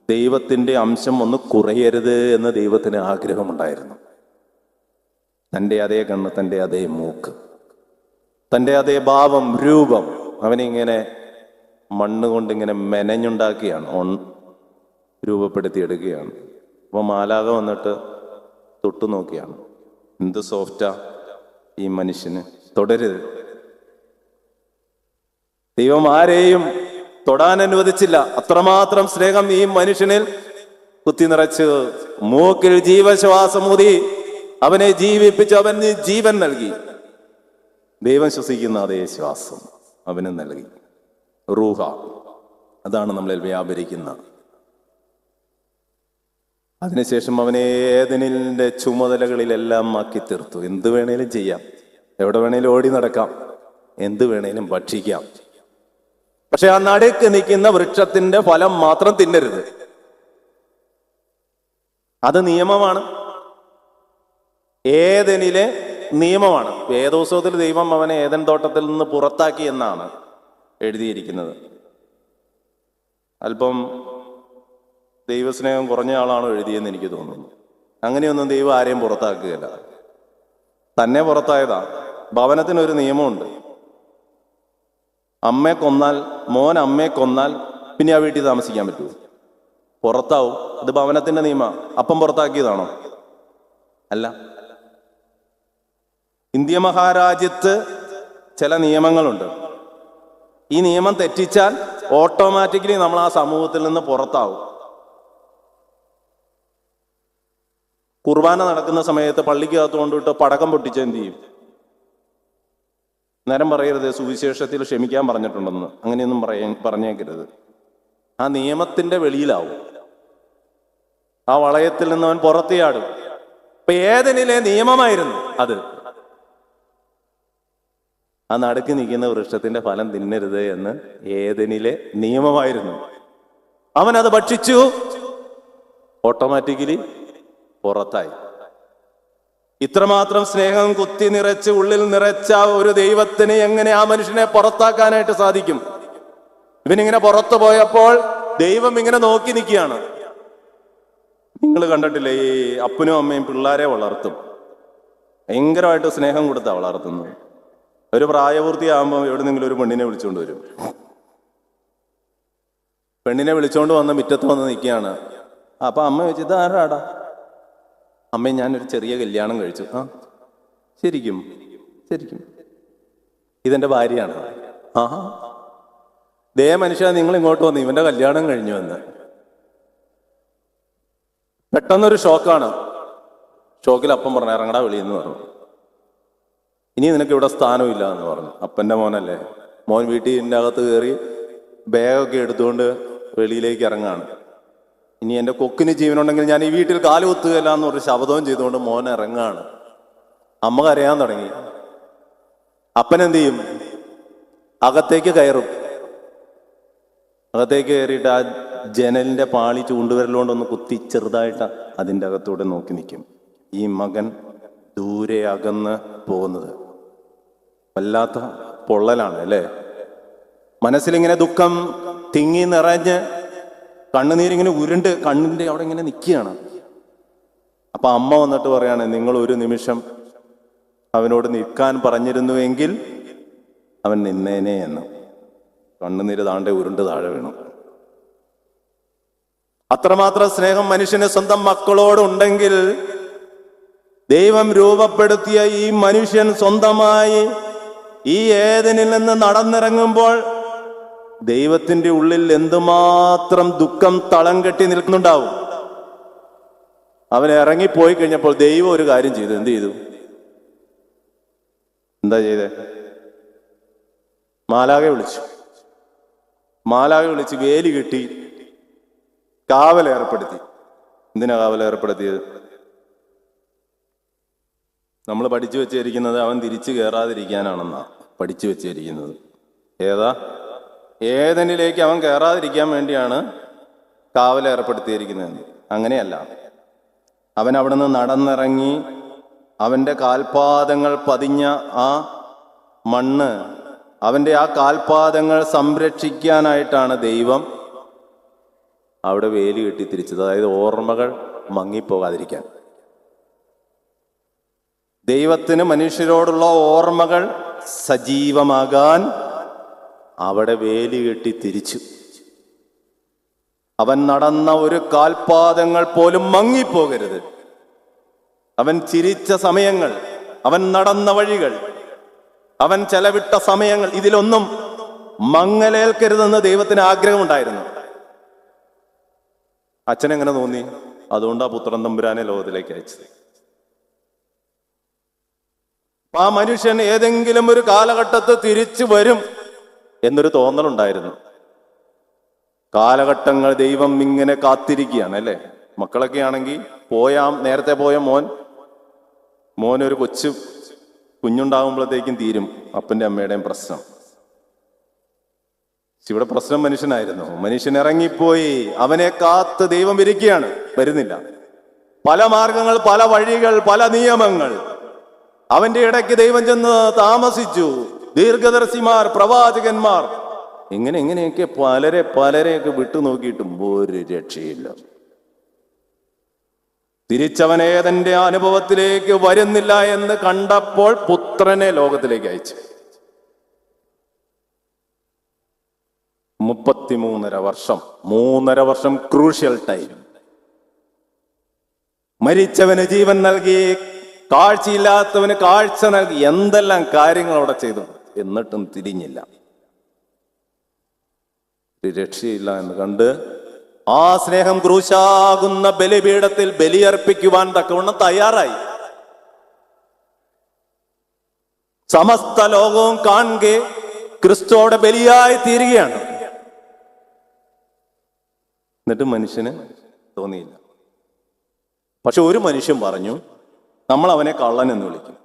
ദൈവത്തിന്റെ അംശം ഒന്ന് കുറയരുത് എന്ന് ദൈവത്തിന് ആഗ്രഹമുണ്ടായിരുന്നു. തൻ്റെ അതേ കണ്ണ്, തൻ്റെ അതേ മൂക്ക്, തൻ്റെ അതേ ഭാവം, രൂപം അവനിങ്ങനെ മണ്ണുകൊണ്ടിങ്ങനെ മെനഞ്ഞുണ്ടാക്കിയാണ്, രൂപപ്പെടുത്തിയെടുക്കുകയാണ്. അപ്പോൾ മാലാഖ വന്നിട്ട് തൊട്ടു നോക്കിയാണ്. എന്ത് സോഫ്റ്റാ ഈ മനുഷ്യന്, തൊടരുത്. ദൈവം ആരെയും തൊടാൻ അനുവദിച്ചില്ല. അത്രമാത്രം സ്നേഹം ഈ മനുഷ്യനിൽ കുത്തി നിറച്ച് മൂക്കിൽ ജീവശ്വാസം ഊതി അവനെ ജീവിപ്പിച്ച് അവന് ജീവൻ നൽകി. ദൈവം ശ്വസിക്കുന്ന അതേ ശ്വാസം അവന് നൽകി. റൂഹ, അതാണ് നമ്മളിൽ വ്യാപരിക്കുന്ന. അതിനുശേഷം അവനെ ഏദനിന്റെ ചുമതലകളിലെല്ലാം ആക്കി തീർത്തു. എന്ത് വേണേലും ചെയ്യാം, എവിടെ വേണേലും ഓടി നടക്കാം, എന്ത് വേണേലും ഭക്ഷിക്കാം. പക്ഷെ ആ നടുക്ക് നിൽക്കുന്ന വൃക്ഷത്തിന്റെ ഫലം മാത്രം തിന്നരുത്. അത് നിയമമാണ്, ഏദനിലെ നിയമമാണ്. വേദോത്സവത്തിൽ ദൈവം അവനെ ഏദൻ തോട്ടത്തിൽ നിന്ന് പുറത്താക്കി എന്നാണ് എഴുതിയിരിക്കുന്നത്. അല്പം ദൈവസ്നേഹം കുറഞ്ഞ ആളാണോ എഴുതിയെന്ന് എനിക്ക് തോന്നുന്നു. അങ്ങനെയൊന്നും ദൈവം ആരെയും പുറത്താക്കുകയില്ല, തന്നെ പുറത്തായതാ. ഭവനത്തിനൊരു നിയമമുണ്ട്. അമ്മയെ കൊന്നാൽ, മോൻ അമ്മയെ കൊന്നാൽ പിന്നെ ആ വീട്ടിൽ താമസിക്കാൻ പറ്റുമോ? പുറത്താവും. അത് ഭവനത്തിന്റെ നിയമമാണ്. അപ്പം പുറത്താക്കിയതാണോ? അല്ല. ഇന്ത്യ മഹാരാജ്യത്ത് ചില നിയമങ്ങളുണ്ട്. ഈ നിയമം തെറ്റിച്ചാൽ ഓട്ടോമാറ്റിക്കലി നമ്മൾ ആ സമൂഹത്തിൽ നിന്ന് പുറത്താവും. കുർബാന നടക്കുന്ന സമയത്ത് പള്ളിക്കകത്ത് കൊണ്ടിട്ട് പടക്കം പൊട്ടിച്ച് എന്ത് ചെയ്യും? നേരം പറയരുത്, സുവിശേഷത്തിൽ ക്ഷമിക്കാൻ പറഞ്ഞിട്ടുണ്ടെന്ന്. അങ്ങനെയൊന്നും പറഞ്ഞേക്കരുത്. ആ നിയമത്തിന്റെ വെളിയിലാവും. ആ വളയത്തിൽ നിന്ന് അവൻ പുറത്തിയാടും. ഇപ്പൊ ഏദനിലെ നിയമമായിരുന്നു അത്. ആ നടുക്ക് നിൽക്കുന്ന വൃക്ഷത്തിന്റെ ഫലം തിന്നരുത് എന്ന് ഏദനിലെ നിയമമായിരുന്നു. അവൻ അത് ഭക്ഷിച്ചു, ഓട്ടോമാറ്റിക്കലി പുറത്തായി. ഇത്രമാത്രം സ്നേഹം കുത്തി നിറച്ച് ഉള്ളിൽ നിറച്ച ഒരു ദൈവത്തിന് എങ്ങനെ ആ മനുഷ്യനെ പുറത്താക്കാനായിട്ട് സാധിക്കും? ഇവനിങ്ങനെ പുറത്തു പോയപ്പോൾ ദൈവം ഇങ്ങനെ നോക്കി നിൽക്കുകയാണ്. നിങ്ങൾ കണ്ടിട്ടില്ലേ, ഈ അപ്പനും അമ്മയും പിള്ളേരെ വളർത്തും, ഭയങ്കരമായിട്ട് സ്നേഹം കൊടുത്താ വളർത്തുന്നത്. ഒരു പ്രായപൂർത്തിയാകുമ്പോൾ എവിടെന്നെങ്കിലും ഒരു പെണ്ണിനെ വിളിച്ചുകൊണ്ട് വരും. പെണ്ണിനെ വിളിച്ചോണ്ട് വന്ന് മുറ്റത്ത് വന്ന് നിൽക്കുകയാണ്. അപ്പൊ അമ്മ ചോദിച്ചു, ഇത് ആരാടാ? അമ്മ, ഞാനൊരു ചെറിയ കല്യാണം കഴിച്ചു. ആ, ശരിക്കും? ശരിക്കും ഇതെന്റെ ഭാര്യയാണ്. ആഹാ, ദേ മനുഷ്യ, നിങ്ങൾ ഇങ്ങോട്ട് വന്നു, ഇവന്റെ കല്യാണം കഴിഞ്ഞു എന്ന്. പെട്ടെന്നൊരു ഷോക്കാണ്. ഷോക്കിൽ അപ്പം പറഞ്ഞു, ഇറങ്ങടാ വെളിയെന്ന് പറഞ്ഞു. ഇനി നിനക്ക് ഇവിടെ സ്ഥാനമില്ല എന്ന് പറഞ്ഞു. അപ്പൻ്റെ മോനല്ലേ. മോൻ വീട്ടിൻ്റെ അകത്ത് കയറി ബാഗൊക്കെ എടുത്തുകൊണ്ട് വെളിയിലേക്ക് ഇറങ്ങാണ്. ഇനി എൻ്റെ കൊക്കിന് ജീവനുണ്ടെങ്കിൽ ഞാൻ ഈ വീട്ടിൽ കാല് കുത്തുകയില്ല എന്നൊരു ശബ്ദവും ചെയ്തുകൊണ്ട് മോൻ ഇറങ്ങാണ്. അമ്മ കരയാൻ തുടങ്ങി. അപ്പൻ എന്ത് ചെയ്യും? അകത്തേക്ക് കയറും. അകത്തേക്ക് കയറിയിട്ട് ആ ജനലിന്റെ പാളി ചൂണ്ടുവിരലുകൊണ്ടൊന്ന് കുത്തി ചെറുതായിട്ട് അതിൻ്റെ അകത്തൂടെ നോക്കി നിൽക്കും. ഈ മകൻ ദൂരെ അകന്ന് പോകുന്നത് വല്ലാത്ത പൊള്ളലാണ് അല്ലേ. മനസ്സിലിങ്ങനെ ദുഃഖം തിങ്ങി നിറഞ്ഞ് കണ്ണുനീരിങ്ങനെ ഉരുണ്ട് കണ്ണിൻ്റെ അവിടെ ഇങ്ങനെ നിൽക്കുകയാണ്. അപ്പൊ അമ്മ വന്നിട്ട് പറയാണ്, നിങ്ങൾ ഒരു നിമിഷം അവനോട് നിൽക്കാൻ പറഞ്ഞിരുന്നുവെങ്കിൽ അവൻ നിന്നേനെ എന്ന്. കണ്ണുനീര് താണ്ടെ ഉരുണ്ട് താഴെ വീണു. അത്രമാത്രം സ്നേഹം മനുഷ്യന് സ്വന്തം മക്കളോടുണ്ടെങ്കിൽ ദൈവം രൂപപ്പെടുത്തിയ ഈ മനുഷ്യൻ സ്വന്തമായി ഈ ഏദനിൽ നിന്ന് നടന്നിറങ്ങുമ്പോൾ ദൈവത്തിന്റെ ഉള്ളിൽ എന്തുമാത്രം ദുഃഖം തളം കെട്ടി നിൽക്കുന്നുണ്ടാവും. അവൻ ഇറങ്ങിപ്പോയി കഴിഞ്ഞപ്പോൾ ദൈവം ഒരു കാര്യം ചെയ്തു. എന്ത് ചെയ്തു? എന്താ ചെയ്തേ? മാലാഖയെ വിളിച്ചു. മാലാഖയെ വിളിച്ച് വേലി കെട്ടി കാവലേർപ്പെടുത്തി. എന്തിനാ കാവലേർപ്പെടുത്തിയത്? നമ്മൾ പഠിച്ചു വെച്ചിരിക്കുന്നത് അവൻ തിരിച്ചു കയറാതിരിക്കാനാണെന്നാ പഠിച്ചു വെച്ചിരിക്കുന്നത്. ഏതാ? ഏദനിലേക്ക് അവൻ കയറാതിരിക്കാൻ വേണ്ടിയാണ് കാവലേർപ്പെടുത്തിയിരിക്കുന്നത്. അങ്ങനെയല്ല. അവൻ അവിടെ നിന്ന് നടന്നിറങ്ങി അവൻ്റെ കാൽപാദങ്ങൾ പതിഞ്ഞ ആ മണ്ണ്, അവൻ്റെ ആ കാൽപാദങ്ങൾ സംരക്ഷിക്കാനായിട്ടാണ് ദൈവം അവിടെ വേലി കെട്ടി തിരിച്ചത്. അതായത് ഓർമ്മകൾ മങ്ങിപ്പോകാതിരിക്കാൻ. ദൈവത്തിന് മനുഷ്യരോടുള്ള ഓർമ്മകൾ സജീവമാകാൻ അവിടെ വേലി കെട്ടി തിരിച്ചു. അവൻ നടന്ന ഒരു കാൽപാദങ്ങൾ പോലും മങ്ങിപ്പോകരുത്. അവൻ ചിരിച്ച സമയങ്ങൾ, അവൻ നടന്ന വഴികൾ, അവൻ ചെലവിട്ട സമയങ്ങൾ, ഇതിലൊന്നും മങ്ങലേൽക്കരുതെന്ന് ദൈവത്തിന് ആഗ്രഹമുണ്ടായിരുന്നു. അച്ഛനെങ്ങനെ തോന്നി? അതുകൊണ്ട് ആ പുത്രൻ തമ്പുരാനെ ലോകത്തിലേക്ക് അയച്ചത്. ആ മനുഷ്യൻ ഏതെങ്കിലും ഒരു കാലഘട്ടത്ത് തിരിച്ചു വരും എന്നൊരു തോന്നലുണ്ടായിരുന്നു. കാലഘട്ടങ്ങൾ ദൈവം ഇങ്ങനെ കാത്തിരിക്കുകയാണ് അല്ലേ. മക്കളൊക്കെ ആണെങ്കിൽ നേരത്തെ പോയ മോനൊരു കുഞ്ഞുണ്ടാകുമ്പോഴത്തേക്കും തീരും അപ്പൻ്റെ അമ്മയുടെയും പ്രശ്നം. ഇവിടെ പ്രശ്നം മനുഷ്യനായിരുന്നു. മനുഷ്യൻ ഇറങ്ങിപ്പോയി. അവനെ കാത്ത് ദൈവം ഇരിക്കുകയാണ്, വരുന്നില്ല. പല മാർഗങ്ങൾ, പല വഴികൾ, പല നിയമങ്ങൾ. അവന്റെ ഇടയ്ക്ക് ദൈവം ചെന്ന് താമസിച്ചു. ദീർഘദർശിമാർ, പ്രവാചകന്മാർ, എങ്ങനെയൊക്കെ പലരെയൊക്കെ വിട്ടുനോക്കിയിട്ടും ഒരു രക്ഷയില്ല. തിരിച്ചവൻ ഏദന്റെ അനുഭവത്തിലേക്ക് വരുന്നില്ല എന്ന് കണ്ടപ്പോൾ പുത്രനെ ലോകത്തിലേക്ക് അയച്ചു. 3.5 വർഷം ക്രൂഷ്യൽ ടൈം. മരിച്ചവന് ജീവൻ നൽകി, കാഴ്ചയില്ലാത്തവന് കാഴ്ച നൽകി, എന്തെല്ലാം കാര്യങ്ങൾ അവിടെ ചെയ്തു. എന്നിട്ടും തിരിഞ്ഞില്ല. രക്ഷയില്ല എന്ന് കണ്ട് ആ സ്നേഹം ക്രൂശാകുന്ന ബലിപീഠത്തിൽ ബലിയർപ്പിക്കുവാൻ തക്കവണ്ണം തയ്യാറായി. സമസ്ത ലോകവും കാണെ ക്രിസ്തുവോടെ ബലിയായി തീരുകയാണ്. എന്നിട്ട് മനുഷ്യന് തോന്നിയില്ല. പക്ഷെ ഒരു മനുഷ്യൻ പറഞ്ഞു, നമ്മൾ അവനെ കള്ളൻ എന്ന് വിളിക്കും.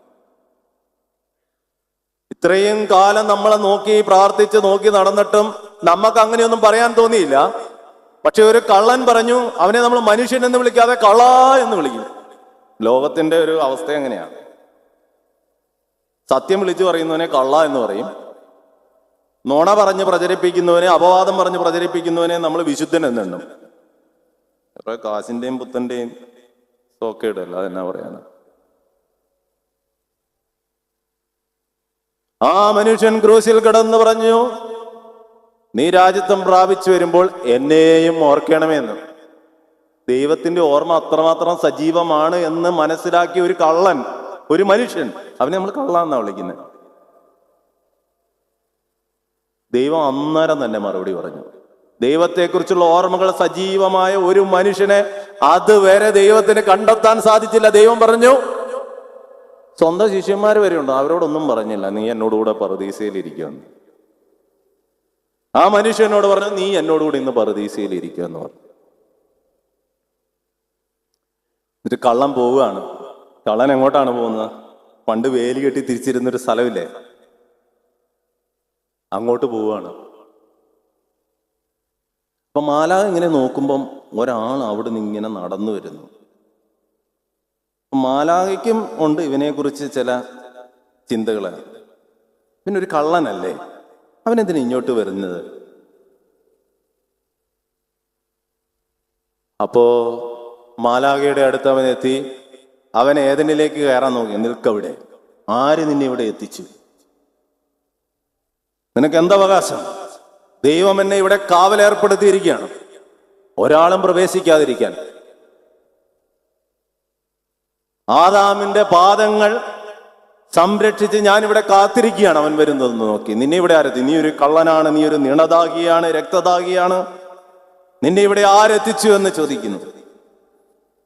ഇത്രയും കാലം നമ്മളെ നോക്കി പ്രാർത്ഥിച്ച് നോക്കി നടന്നിട്ടും നമുക്ക് അങ്ങനെയൊന്നും പറയാൻ തോന്നിയില്ല. പക്ഷെ ഒരു കള്ളൻ പറഞ്ഞു, അവനെ നമ്മൾ മനുഷ്യൻ എന്ന് വിളിക്കാതെ കള്ള എന്ന് വിളിക്കും. ലോകത്തിന്റെ ഒരു അവസ്ഥ എങ്ങനെയാണ്? സത്യം വിളിച്ചു പറയുന്നവനെ കള്ള എന്ന് പറയും. നുണ പറഞ്ഞ് പ്രചരിപ്പിക്കുന്നവനെ, അപവാദം പറഞ്ഞ് പ്രചരിപ്പിക്കുന്നവനെ നമ്മൾ വിശുദ്ധൻ എന്നെണ്ണും. കുറെ കാശിന്റെയും പുത്തന്റെയും സോക്കേടല്ല, അതെന്നാ പറയാനാ. ആ മനുഷ്യൻ ക്രൂശിൽ കിടന്ന് പറഞ്ഞു, നീ രാജ്യത്വം പ്രാപിച്ചു വരുമ്പോൾ എന്നെയും ഓർക്കണമെന്ന്. ദൈവത്തിന്റെ ഓർമ്മ അത്രമാത്രം സജീവമാണ് എന്ന് മനസ്സിലാക്കിയ ഒരു കള്ളൻ, ഒരു മനുഷ്യൻ, അവനെ നമ്മൾ കള്ളാന്നാ വിളിക്കുന്നത്. ദൈവം അന്നേരം തന്നെ മറുപടി പറഞ്ഞു. ദൈവത്തെക്കുറിച്ചുള്ള ഓർമ്മകൾ സജീവമായ ഒരു മനുഷ്യനെ അതുവരെ ദൈവത്തിന് കണ്ടെത്താൻ സാധിച്ചില്ല. ദൈവം പറഞ്ഞു, സ്വന്തം ശിഷ്യന്മാർ വരെ ഉണ്ട്, അവരോടൊന്നും പറഞ്ഞില്ല നീ എന്നോടുകൂടെ പറുദീസയിലിരിക്കുമെന്ന്. ആ മനുഷ്യനോട് പറഞ്ഞു നീ എന്നോടുകൂടി ഇന്ന് പറുദീസയിലിരിക്കുമെന്ന് പറഞ്ഞു. എന്നിട്ട് കള്ളൻ പോവുകയാണ്. കള്ളൻ എങ്ങോട്ടാണ് പോകുന്നത്? പണ്ട് വേലി കെട്ടി തിരിച്ചിരുന്നൊരു സ്ഥലമില്ലേ, അങ്ങോട്ട് പോവുകയാണ്. അപ്പൊ മാലാഖ ഇങ്ങനെ നോക്കുമ്പം ഒരാൾ അവിടെ നിന്ന് ഇങ്ങനെ നടന്നു വരുന്നു. മാലാഖയ്ക്കും ഉണ്ട് ഇവനെക്കുറിച്ച് ചില ചിന്തകൾ. പിന്നെ ഒരു കള്ളനല്ലേ, അവനെന്തിനാ ഇങ്ങോട്ട് വരുന്നത്? അപ്പോ മാലാഖയുടെ അടുത്ത് അവൻ എത്തി. അവൻ ഏദനിലേക്ക് കയറാൻ നോക്കി. നിൽക്കവിടെ, ആര് നിന്നെ ഇവിടെ എത്തിച്ചു? നിനക്ക് എന്തവകാശം? ദൈവം എന്നെ ഇവിടെ കാവലേർപ്പെടുത്തിയിരിക്കുകയാണ്, ഒരാളും പ്രവേശിക്കാതിരിക്കാൻ. ആദാമിന്റെ പാദങ്ങൾ സംരക്ഷിച്ച് ഞാനിവിടെ കാത്തിരിക്കുകയാണ് അവൻ വരുന്നതെന്ന് നോക്കി. നിന്നെ ഇവിടെ ആരെത്തി? നീ ഒരു കള്ളനാണ്, നീ ഒരു നിണദാഹിയാണ്, രക്തദാഹിയാണ്, നിന്നെ ഇവിടെ ആരെത്തിച്ചു എന്ന് ചോദിക്കുന്നു.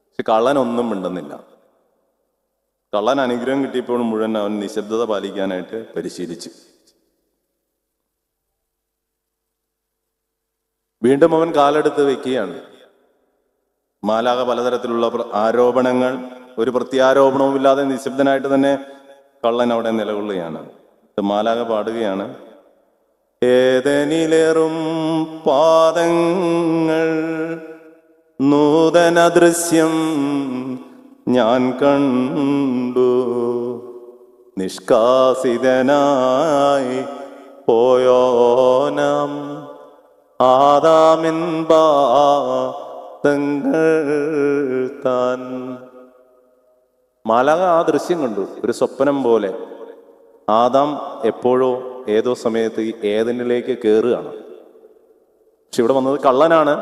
പക്ഷെ കള്ളനൊന്നും മിണ്ടുന്നില്ല. കള്ളൻ അനുഗ്രഹം കിട്ടിയപ്പോൾ മുഴുവൻ അവൻ നിശബ്ദത പാലിക്കാനായിട്ട് പരിശീലിച്ചു. വീണ്ടും അവൻ കാലെടുത്ത് വെക്കുകയാണ്. മാലാഖ പലതരത്തിലുള്ള ആരോപണങ്ങൾ, ഒരു പ്രത്യാരോപണവും ഇല്ലാതെ നിശബ്ദനായിട്ട് തന്നെ കള്ളൻ അവിടെ നിലകൊള്ളുകയാണ്. മാലാഖ പാടുകയാണ്, ഏദനിലേറും പാദങ്ങൾ നൂതന ദൃശ്യം ഞാൻ കണ്ടു, നിഷ്കാസിതനായി പോയോനാം ആദാമിൻ പാദങ്ങൾ താൻ. മാലാഖ ആ ദൃശ്യം കണ്ടു, ഒരു സ്വപ്നം പോലെ. ആദാം എപ്പോഴോ ഏതോ സമയത്ത് ഏദനിലേക്ക് കയറുകയാണ്. പക്ഷെ ഇവിടെ വന്നത് കള്ളനാണ്,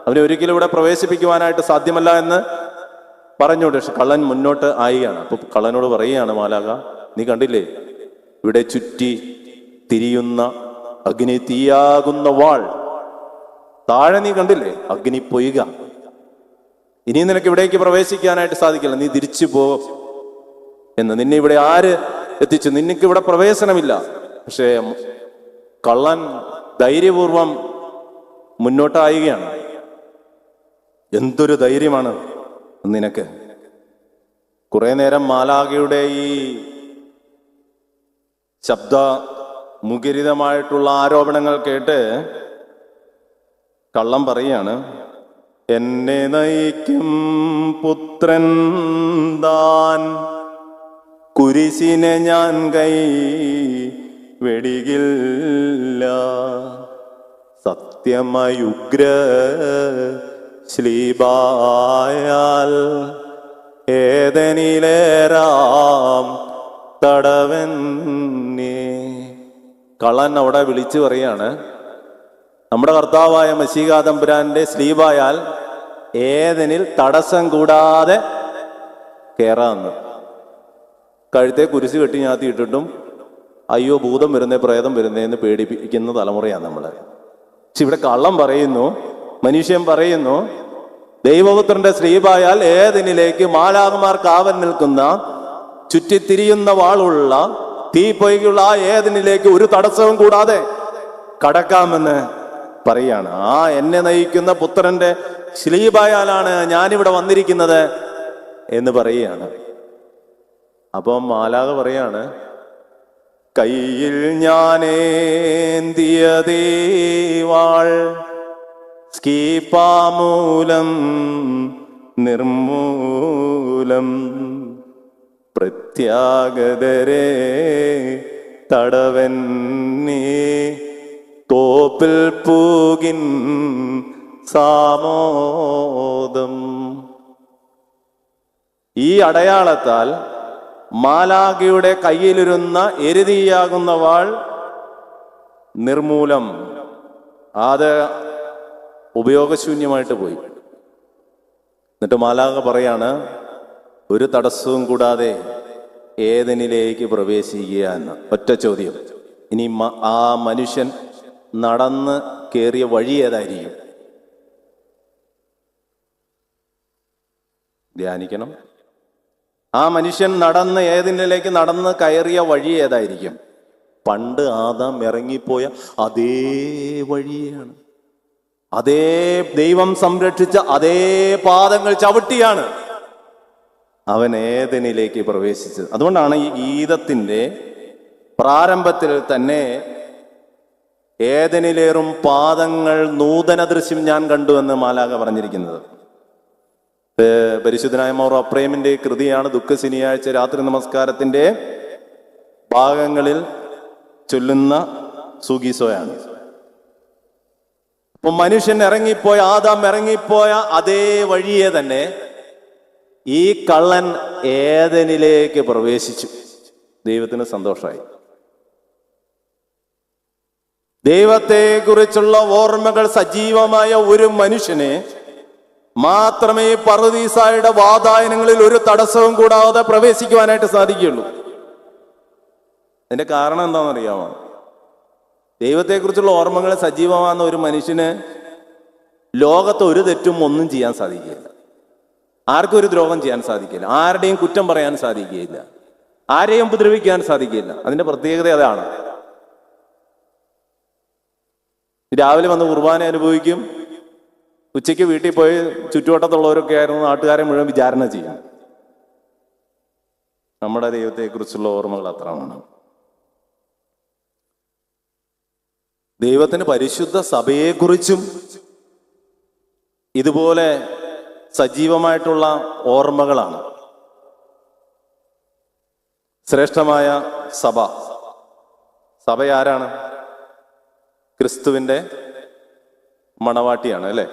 അവനെ ഒരിക്കലും ഇവിടെ പ്രവേശിപ്പിക്കുവാനായിട്ട് സാധ്യമല്ല എന്ന് പറഞ്ഞോണ്ട്. പക്ഷെ കള്ളൻ മുന്നോട്ട് ആയിയാണ്. അപ്പൊ കള്ളനോട് പറയുകയാണ് മാലാഖ, നീ കണ്ടില്ലേ ഇവിടെ ചുറ്റി തിരിയുന്ന അഗ്നി തീയാകുന്ന വാൾ, താഴെ നീ കണ്ടില്ലേ അഗ്നി പൊയ്ക. ഇനി നിനക്ക് ഇവിടേക്ക് പ്രവേശിക്കാനായിട്ട് സാധിക്കില്ല, നീ തിരിച്ചു പോ എന്ന്. നിന്നെ ഇവിടെ ആര് എത്തിച്ചു? നിനക്ക് ഇവിടെ പ്രവേശനമില്ല. പക്ഷേ കള്ളൻ ധൈര്യപൂർവം മുന്നോട്ടായുകയാണ്. എന്തൊരു ധൈര്യമാണ് നിനക്ക്! കുറെ നേരം മാലാഖയുടെ ഈ ശബ്ദ മുഖരിതമായിട്ടുള്ള ആരോപണങ്ങൾ കേട്ട് കള്ളം പറയാണ്, എന്നെ നയിക്കും പുത്രൻ താൻ, കുരിശിനെ ഞാൻ കൈ വെടികില്ല, സത്യമായി ഉഗ്ര ശ്ലീബായാൽ ഏദനിലേറാം തടവന്നേ. കള്ളൻ അവിടെ വിളിച്ചു പറയാണ്, നമ്മുടെ കർത്താവായ മശീഹാ തമ്പുരാന്റെ സ്ലീബായാൽ ഏദനിൽ തടസ്സം കൂടാതെ കയറാന്ന്. കഴുത്തെ കുരിശ് കെട്ടി ഞാത്തി ഇട്ടിട്ടും അയ്യോ ഭൂതം വരുന്നേ പ്രേതം വരുന്നേന്ന് പേടിപ്പിക്കുന്ന തലമുറയാണ് നമ്മള്. പക്ഷെ ഇവിടെ കള്ളം പറയുന്നു, മനുഷ്യൻ പറയുന്നു, ദൈവപുത്രന്റെ സ്ലീബായാൽ ഏദനിലേക്ക് മാലാഖമാർ കാവൽ നിൽക്കുന്ന ചുറ്റിത്തിരിയുന്ന വാളുള്ള തീ പൊയ്കുള്ള ആ ഏദനിലേക്ക് ഒരു തടസ്സവും കൂടാതെ കടക്കാമെന്ന് പറയാണ്. ആ എന്നെ നയിക്കുന്ന പുത്രന്റെ സ്ലീബായാലാണ് ഞാനിവിടെ വന്നിരിക്കുന്നത് എന്ന് പറയുകയാണ്. അപ്പം മാലാഖ പറയാണ്, കയ്യിൽ ഞാനേന്തിയതേ വാൾ സ്കീപാമൂലം നിർമൂലം, പ്രത്യാഗതരെ തടവന്നേ തോപ്പിൽ പൂകിൻ സാമോദം. ഈ അടയാളത്താൽ മാലാഖയുടെ കയ്യിലിരുന്ന എരുതിയാകുന്ന വാൾ നിർമൂലം, അത് ഉപയോഗശൂന്യമായിട്ട് പോയി. എന്നിട്ട് മാലാഖ പറയാണ്, ഒരു തടസ്സവും കൂടാതെ ഏദനിലേക്ക് പ്രവേശിക്കുക എന്ന്. ഒറ്റ ചോദ്യം, ഇനി ആ മനുഷ്യൻ നടന്ന് കയറിയ വഴി ഏതായിരിക്കും? ധ്യാനിക്കണം. ആ മനുഷ്യൻ ഏതിനിലേക്ക് നടന്ന് കയറിയ വഴി ഏതായിരിക്കും? പണ്ട് ആദാം ഇറങ്ങിപ്പോയ അതേ വഴിയാണ്. അതേ ദൈവം സംരക്ഷിച്ച അതേ പാദങ്ങൾ ചവിട്ടിയാണ് അവൻ ഏദനിലേക്ക് പ്രവേശിച്ചത്. അതുകൊണ്ടാണ് ഈ ഗീതത്തിന്റെ പ്രാരംഭത്തിൽ തന്നെ ഏദനിലേറും പാദങ്ങൾ നൂതന ദൃശ്യം ഞാൻ കണ്ടു എന്ന് മാലാഖ പറഞ്ഞിരിക്കുന്നത്. പരിശുദ്ധനായ മൗർ അപ്രേമിന്റെ കൃതിയാണ്. ദുഃഖ ശനിയാഴ്ച രാത്രി നമസ്കാരത്തിന്റെ ഭാഗങ്ങളിൽ ചൊല്ലുന്ന സൂഗീസോയാണ്. അപ്പൊ മനുഷ്യൻ ഇറങ്ങിപ്പോയ, ആദാം ഇറങ്ങിപ്പോയ അതേ വഴിയെ തന്നെ ഈ കള്ളൻ ഏദനിലേക്ക് പ്രവേശിച്ചു. ദൈവത്തിന് സന്തോഷമായി. ദൈവത്തെക്കുറിച്ചുള്ള ഓർമ്മകൾ സജീവമായ ഒരു മനുഷ്യനെ മാത്രമേ പറുദീസായുടെ വാതായനങ്ങളിൽ ഒരു തടസ്സവും കൂടാതെ പ്രവേശിക്കുവാനായിട്ട് സാധിക്കുകയുള്ളൂ. അതിന്റെ കാരണം എന്താണെന്നറിയാമോ? ദൈവത്തെക്കുറിച്ചുള്ള ഓർമ്മകൾ സജീവമാകുന്ന ഒരു മനുഷ്യന് ലോകത്ത് ഒരു തെറ്റും ഒന്നും ചെയ്യാൻ സാധിക്കുകയില്ല. ആർക്കും ഒരു ദ്രോഹം ചെയ്യാൻ സാധിക്കില്ല. ആരുടെയും കുറ്റം പറയാൻ സാധിക്കുകയില്ല. ആരെയും ഉപദ്രവിക്കാൻ സാധിക്കില്ല. അതിന്റെ പ്രത്യേകത അതാണ്. രാവിലെ വന്ന് കുർബാന അനുഭവിക്കും, ഉച്ചയ്ക്ക് വീട്ടിൽ പോയി ചുറ്റുവട്ടത്തുള്ളവരൊക്കെ ആയിരുന്നു നാട്ടുകാരെ മുഴുവൻ വിചാരണ ചെയ്യും. നമ്മുടെ ദൈവത്തെക്കുറിച്ചുള്ള ഓർമ്മകൾ അത്രമാണ്. ദൈവത്തിന് പരിശുദ്ധ സഭയെക്കുറിച്ചും ഇതുപോലെ സജീവമായിട്ടുള്ള ഓർമ്മകളാണ്. ശ്രേഷ്ഠമായ സഭ ആരാണ്? ക്രിസ്തുവിന്റെ മണവാട്ടിയാണ്, അല്ലേ?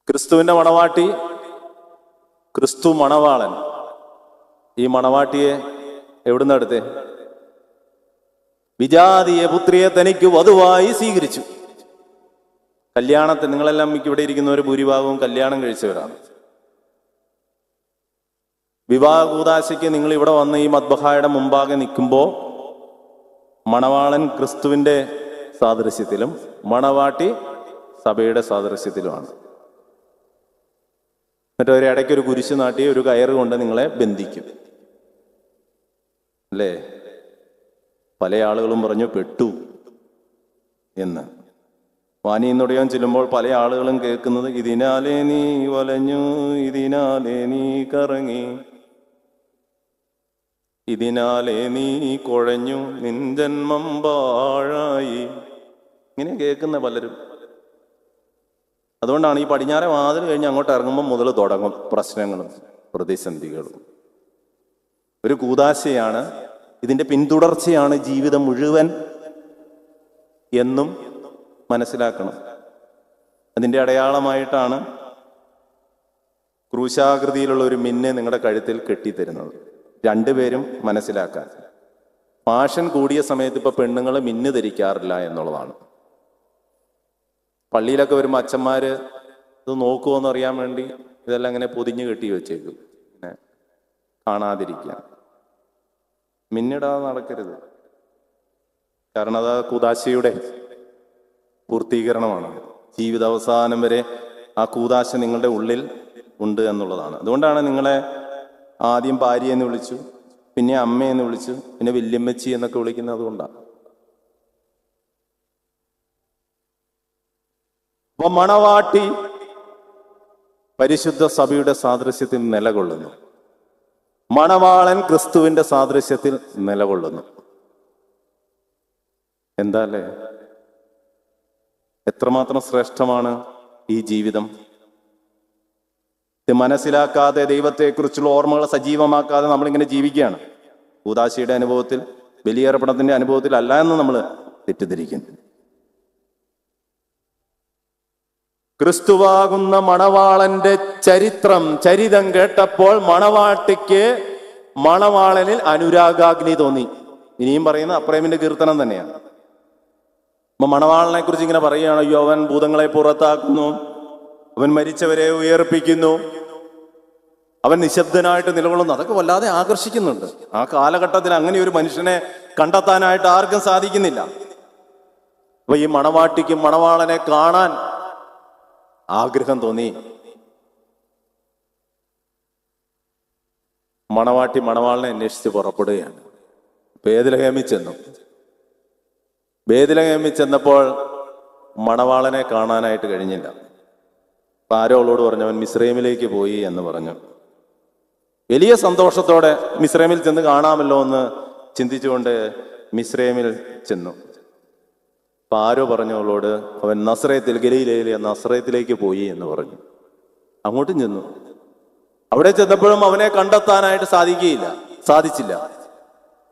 ക്രിസ്തുവിന്റെ മണവാട്ടി, ക്രിസ്തു മണവാളൻ. ഈ മണവാട്ടിയെ എവിടുന്ന് എടുത്തേ? വിജാതീയ പുത്രിയെ തനിക്ക് വധുവായി സ്വീകരിച്ചു. കല്യാണത്തിന്, നിങ്ങളെല്ലാം ഇവിടെ ഇരിക്കുന്നവർ ഭൂരിഭാഗവും കല്യാണം കഴിച്ചവരാണ്. വിവാഹ കൂദാശയ്ക്ക് നിങ്ങൾ ഇവിടെ വന്ന് ഈ മദ്ബഹായുടെ മുമ്പാകെ നിൽക്കുമ്പോൾ മണവാളൻ ക്രിസ്തുവിന്റെ സാദൃശ്യത്തിലും മണവാട്ടി സഭയുടെ സാദൃശ്യത്തിലുമാണ്. എന്നിട്ട് ഒരു ഇടയ്ക്ക് ഒരു കുരിശ് നാട്ടി ഒരു കയറ് കൊണ്ട് നിങ്ങളെ ബന്ധിക്കും, അല്ലേ? പല ആളുകളും പറഞ്ഞു പെട്ടു എന്ന്. വാനിന്നൊടിയാൻ ചെല്ലുമ്പോൾ പല ആളുകളും കേൾക്കുന്നത് ഇതിനാലേ നീ വലഞ്ഞു, ഇതിനാലേ നീ കറങ്ങി, ഇതിനാലേ നീ കുഴഞ്ഞു, നിൻ ജന്മം പാഴായി. ഇങ്ങനെ കേൾക്കുന്ന പലരും. അതുകൊണ്ടാണ് ഈ പടിഞ്ഞാറെ വാതിൽ കഴിഞ്ഞ് അങ്ങോട്ട് ഇറങ്ങുമ്പോൾ മുതൽ തുടങ്ങും പ്രശ്നങ്ങളും പ്രതിസന്ധികളും. ഒരു കൂദാശയാണ്, ഇതിന്റെ പിന്തുടർച്ചയാണ് ജീവിതം മുഴുവൻ എന്നും മനസ്സിലാക്കണം. അതിന്റെ അടയാളമായിട്ടാണ് ക്രൂശാകൃതിയിലുള്ള ഒരു മിന്നെ നിങ്ങളുടെ കഴുത്തിൽ കെട്ടിത്തരുന്നത്. രണ്ടുപേരും മനസ്സിലാക്കാൻ. ഫാഷൻ കൂടിയ സമയത്ത് ഇപ്പൊ പെണ്ണുങ്ങൾ മിന്ന് ധരിക്കാറില്ല എന്നുള്ളതാണ്. പള്ളിയിലൊക്കെ വരുമ്പോൾ അച്ഛന്മാര് ഇത് നോക്കുമോന്ന് അറിയാൻ വേണ്ടി ഇതെല്ലാം ഇങ്ങനെ പൊതിഞ്ഞു കെട്ടി വെച്ചേക്കും, ഇങ്ങനെ കാണാതിരിക്കാൻ. മിന്നിടാതെ നടക്കരുത്. കാരണം അത് കൂദാശയുടെ പൂർത്തീകരണമാണ്. ജീവിതാവസാനം വരെ ആ കൂദാശ നിങ്ങളുടെ ഉള്ളിൽ ഉണ്ട് എന്നുള്ളതാണ്. അതുകൊണ്ടാണ് നിങ്ങളെ ആദ്യം ഭാര്യയെന്ന് വിളിച്ചു, പിന്നെ അമ്മയെന്ന് വിളിച്ചു, പിന്നെ വല്യമ്മച്ചി എന്നൊക്കെ വിളിക്കുന്നത് അതുകൊണ്ടാണ്. അപ്പൊ മണവാട്ടി പരിശുദ്ധ സഭയുടെ സാദൃശ്യത്തിൽ നിലകൊള്ളുന്നു. മണവാളൻ ക്രിസ്തുവിന്റെ സാദൃശ്യത്തിൽ നിലകൊള്ളുന്നു. എന്താ അല്ലേ? എത്രമാത്രം ശ്രേഷ്ഠമാണ് ഈ ജീവിതം. ഇത് മനസ്സിലാക്കാതെ, ദൈവത്തെക്കുറിച്ചുള്ള ഓർമ്മകൾ സജീവമാക്കാതെ നമ്മളിങ്ങനെ ജീവിക്കുകയാണ്. കൂദാശിയുടെ അനുഭവത്തിൽ, ബലിയർപ്പണത്തിന്റെ അനുഭവത്തിൽ അല്ല എന്ന് നമ്മൾ തെറ്റിദ്ധരിക്കുന്നു. ക്രിസ്തുവാകുന്ന മണവാളന്റെ ചരിതം കേട്ടപ്പോൾ മണവാട്ടിക്ക് മണവാളനിൽ അനുരാഗാഗ്നി തോന്നി. ഇനിയും പറയുന്ന അപ്രേമിന്റെ കീർത്തനം തന്നെയാണ്. അപ്പൊ മണവാളനെ കുറിച്ച് ഇങ്ങനെ പറയുകയാണ്, അയ്യോ അവൻ ഭൂതങ്ങളെ പുറത്താക്കുന്നു, അവൻ മരിച്ചവരെ ഉയർപ്പിക്കുന്നു, അവൻ നിശബ്ദനായിട്ട് നിലകൊള്ളുന്നു. അതൊക്കെ വല്ലാതെ ആകർഷിക്കുന്നുണ്ട്. ആ കാലഘട്ടത്തിൽ അങ്ങനെ ഒരു മനുഷ്യനെ കണ്ടെത്താനായിട്ട് ആർക്കും സാധിക്കുന്നില്ല. അപ്പൊ ഈ മണവാട്ടിക്ക് മണവാളനെ കാണാൻ ആഗ്രഹം തോന്നി. മണവാട്ടി മണവാളിനെ അന്വേഷിച്ച് പുറപ്പെടുകയാണ്. ബേത്ലഹേമിൽ ചെന്നു. ബേത്ലഹേമിൽ ചെന്നപ്പോൾ മണവാളനെ കാണാനായിട്ട് കഴിഞ്ഞില്ല. അപ്പം ആരോ അവളോട് പറഞ്ഞു, അവൻ മിസ്രൈമിലേക്ക് പോയി എന്ന് പറഞ്ഞു. വലിയ സന്തോഷത്തോടെ മിസ്രൈമിൽ ചെന്ന് കാണാമല്ലോ എന്ന് ചിന്തിച്ചുകൊണ്ട് മിസ്രൈമിൽ ചെന്നു. അപ്പം ആരോ പറഞ്ഞു അവളോട്, അവൻ നസ്രയത്തിൽ, ഗലീലയിലെ നസ്രയത്തിലേക്ക് പോയി എന്ന് പറഞ്ഞു. അങ്ങോട്ടും ചെന്നു. അവിടെ ചെന്നപ്പോഴും അവനെ കണ്ടെത്താനായിട്ട് സാധിച്ചില്ല.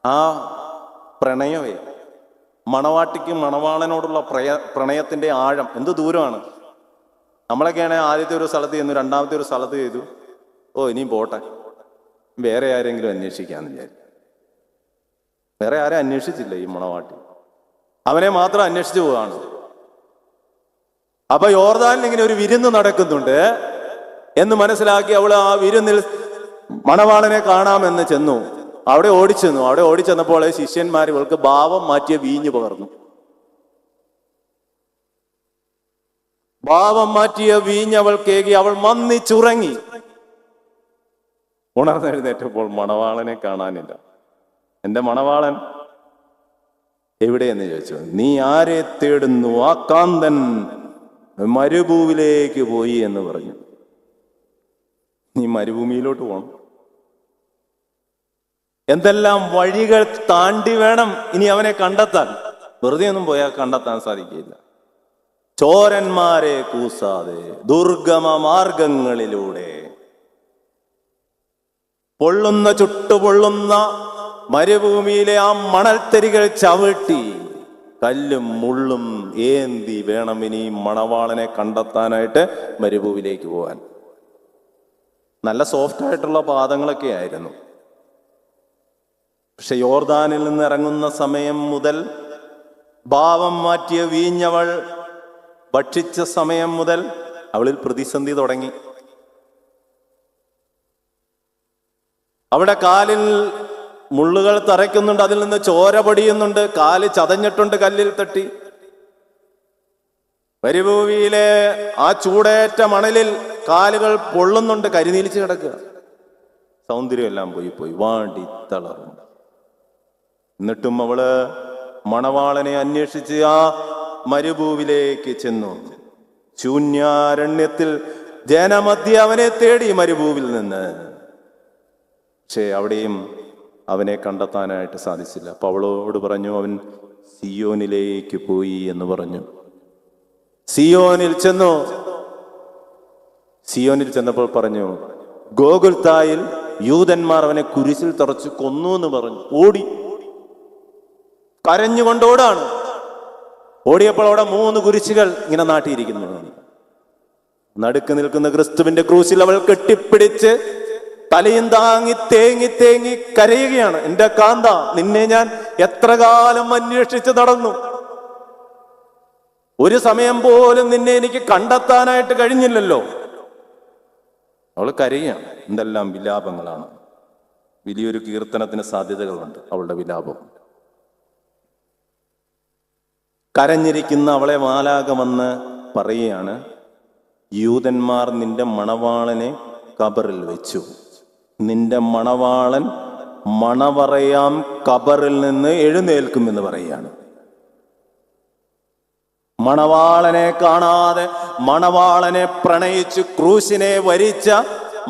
ആ പ്രണയമേ, മണവാട്ടിക്ക് മണവാളനോടുള്ള പ്രണയത്തിന്റെ ആഴം എന്ത് ദൂരമാണ്. നമ്മളൊക്കെയാണെങ്കിൽ ആദ്യത്തെ ഒരു സ്ഥലത്ത് ചെന്നു, രണ്ടാമത്തെ ഒരു സ്ഥലത്ത് ചെയ്തു, ഇനിയും പോട്ടെ, വേറെ ആരെങ്കിലും അന്വേഷിക്കാന്ന് വിചാരിച്ചു. വേറെ ആരും അന്വേഷിച്ചില്ല. ഈ മണവാട്ടി അവനെ മാത്രം അന്വേഷിച്ചു പോവാണ്. അപ്പൊ യോർദാനിൽ ഇങ്ങനെ ഒരു വിരുന്ന് നടക്കുന്നുണ്ട് എന്ന് മനസ്സിലാക്കി അവൾ ആ വിരുന്നിൽ മണവാളനെ കാണാമെന്ന് ചെന്നു. അവിടെ ഓടിച്ചെന്നപ്പോൾ ശിഷ്യന്മാർ ഇവൾക്ക് ഭാവം മാറ്റിയ വീഞ്ഞ് പകർന്നു. ഭാവം മാറ്റിയ വീഞ്ഞ് അവൾക്കേകി. അവൾ മന്നിച്ചുറങ്ങി. ഉണർന്നെഴുന്നേറ്റപ്പോൾ മണവാളനെ കാണാനില്ല. എന്റെ മണവാളൻ എവിടെയെന്ന് ചോദിച്ചു. നീ ആരെ തേടുന്നു? ആ കാന്തൻ മരുഭൂവിലേക്ക് പോയി എന്ന് പറഞ്ഞു. നീ മരുഭൂമിയിലോട്ട് പോകണം. എന്തെല്ലാം വഴികൾ താണ്ടി വേണം ഇനി അവനെ കണ്ടെത്താൻ. വെറുതെ ഒന്നും പോയാൽ കണ്ടെത്താൻ സാധിക്കില്ല. ചോരന്മാരെ കൂസാതെ ദുർഗമ മാർഗങ്ങളിലൂടെ ചുട്ടുപൊള്ളുന്ന മരുഭൂമിയിലെ ആ മണൽത്തരികൾ ചവിട്ടി കല്ലും മുള്ളും ഏന്തി വേണം ഇനി മണവാളനെ കണ്ടെത്താനായിട്ട് മരുഭൂമിയിലേക്ക് പോകാൻ. നല്ല സോഫ്റ്റ് ആയിട്ടുള്ള പാദങ്ങളൊക്കെ ആയിരുന്നു. പക്ഷെ യോർദാനിൽ നിന്ന് ഇറങ്ങുന്ന സമയം മുതൽ, ഭാവം മാറ്റിയ വീഞ്ഞവൾ ഭക്ഷിച്ച സമയം മുതൽ അവളിൽ പ്രതിസന്ധി തുടങ്ങി. അവിടെ കാലിൽ മുള്ളുകൾ തറയ്ക്കുന്നുണ്ട്, അതിൽ നിന്ന് ചോര പൊടിയുന്നുണ്ട്, കാല് ചതഞ്ഞിട്ടുണ്ട് കല്ലിൽ തട്ടി. മരുഭൂമിയിലെ ആ ചൂടേറ്റ മണലിൽ കാലുകൾ പൊള്ളുന്നുണ്ട്, കരിനീലിച്ച് കിടക്കുക. സൗന്ദര്യം എല്ലാം പോയി വാടി തളർന്നു. എന്നിട്ടും അവള് മണവാളനെ അന്വേഷിച്ച് ആ മരുഭൂവിലേക്ക് ചെന്നു. ശൂന്യാരണ്യത്തിൽ ജനമധ്യ അവനെ തേടി മരുഭൂവിൽ നിന്ന്. പക്ഷേ അവിടെയും അവനെ കണ്ടെത്താനായിട്ട് സാധിച്ചില്ല. അപ്പൊ അവളോട് പറഞ്ഞു, അവൻ സിയോനിലേക്ക് പോയി എന്ന് പറഞ്ഞു. സിയോനിൽ ചെന്നപ്പോൾ പറഞ്ഞു, ഗോകുൽത്തായിൽ യൂതന്മാർ അവനെ കുരിശിൽ തറച്ചു കൊന്നു എന്ന് പറഞ്ഞു. കരഞ്ഞുകൊണ്ടോടാണ്. ഓടിയപ്പോൾ അവിടെ 3 കുരിശുകൾ ഇങ്ങനെ നാട്ടിയിരിക്കുന്നു. നടുക്ക് നിൽക്കുന്ന ക്രിസ്തുവിന്റെ ക്രൂശിൽ അവൾ കെട്ടിപ്പിടിച്ച് തലയും താങ്ങി തേങ്ങി കരയുകയാണ്. എന്റെ കാന്ത, നിന്നെ ഞാൻ എത്ര കാലം അന്വേഷിച്ച് നടന്നു, ഒരു സമയം പോലും നിന്നെ എനിക്ക് കണ്ടെത്താനായിട്ട് കഴിഞ്ഞില്ലല്ലോ. അവൾ കരയുകയാണ്. എന്തെല്ലാം വിലാപങ്ങളാണ്. വലിയൊരു കീർത്തനത്തിന് സാധ്യതകളുണ്ട് അവളുടെ വിലാപം. കരഞ്ഞിരിക്കുന്ന അവളെ മാലാഖവന്ന് പറയുകയാണ്, യൂതന്മാർ നിന്റെ മണവാളനെ കബറിൽ വെച്ചു. നിന്റെ മണവാളൻ മണവറയാം കബറിൽ നിന്ന് എഴുന്നേൽക്കുമെന്ന് പറയുകയാണ്. മണവാളനെ കാണാതെ മണവാളനെ പ്രണയിച്ച് ക്രൂശിനെ വരിച്ച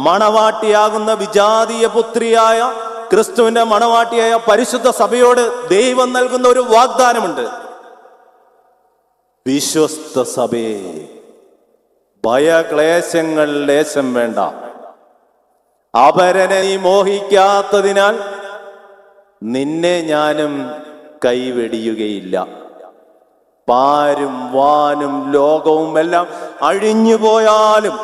മണവാട്ടിയാകുന്ന വിജാതീയ പുത്രിയായ ക്രിസ്തുവിന്റെ മണവാട്ടിയായ പരിശുദ്ധ സഭയോട് ദൈവം നൽകുന്ന ഒരു വാഗ്ദാനമുണ്ട്. വിശ്വസ്ത സഭയെ, ഭയക്ലേശങ്ങൾ ലേശം വേണ്ട. അപരനെ നീ മോഹിക്കാത്തതിനാൽ നിന്നെ ഞാനും കൈവെടിയുകയില്ല. പാരും വാനും ലോകവും എല്ലാം അഴിഞ്ഞു പോയാലും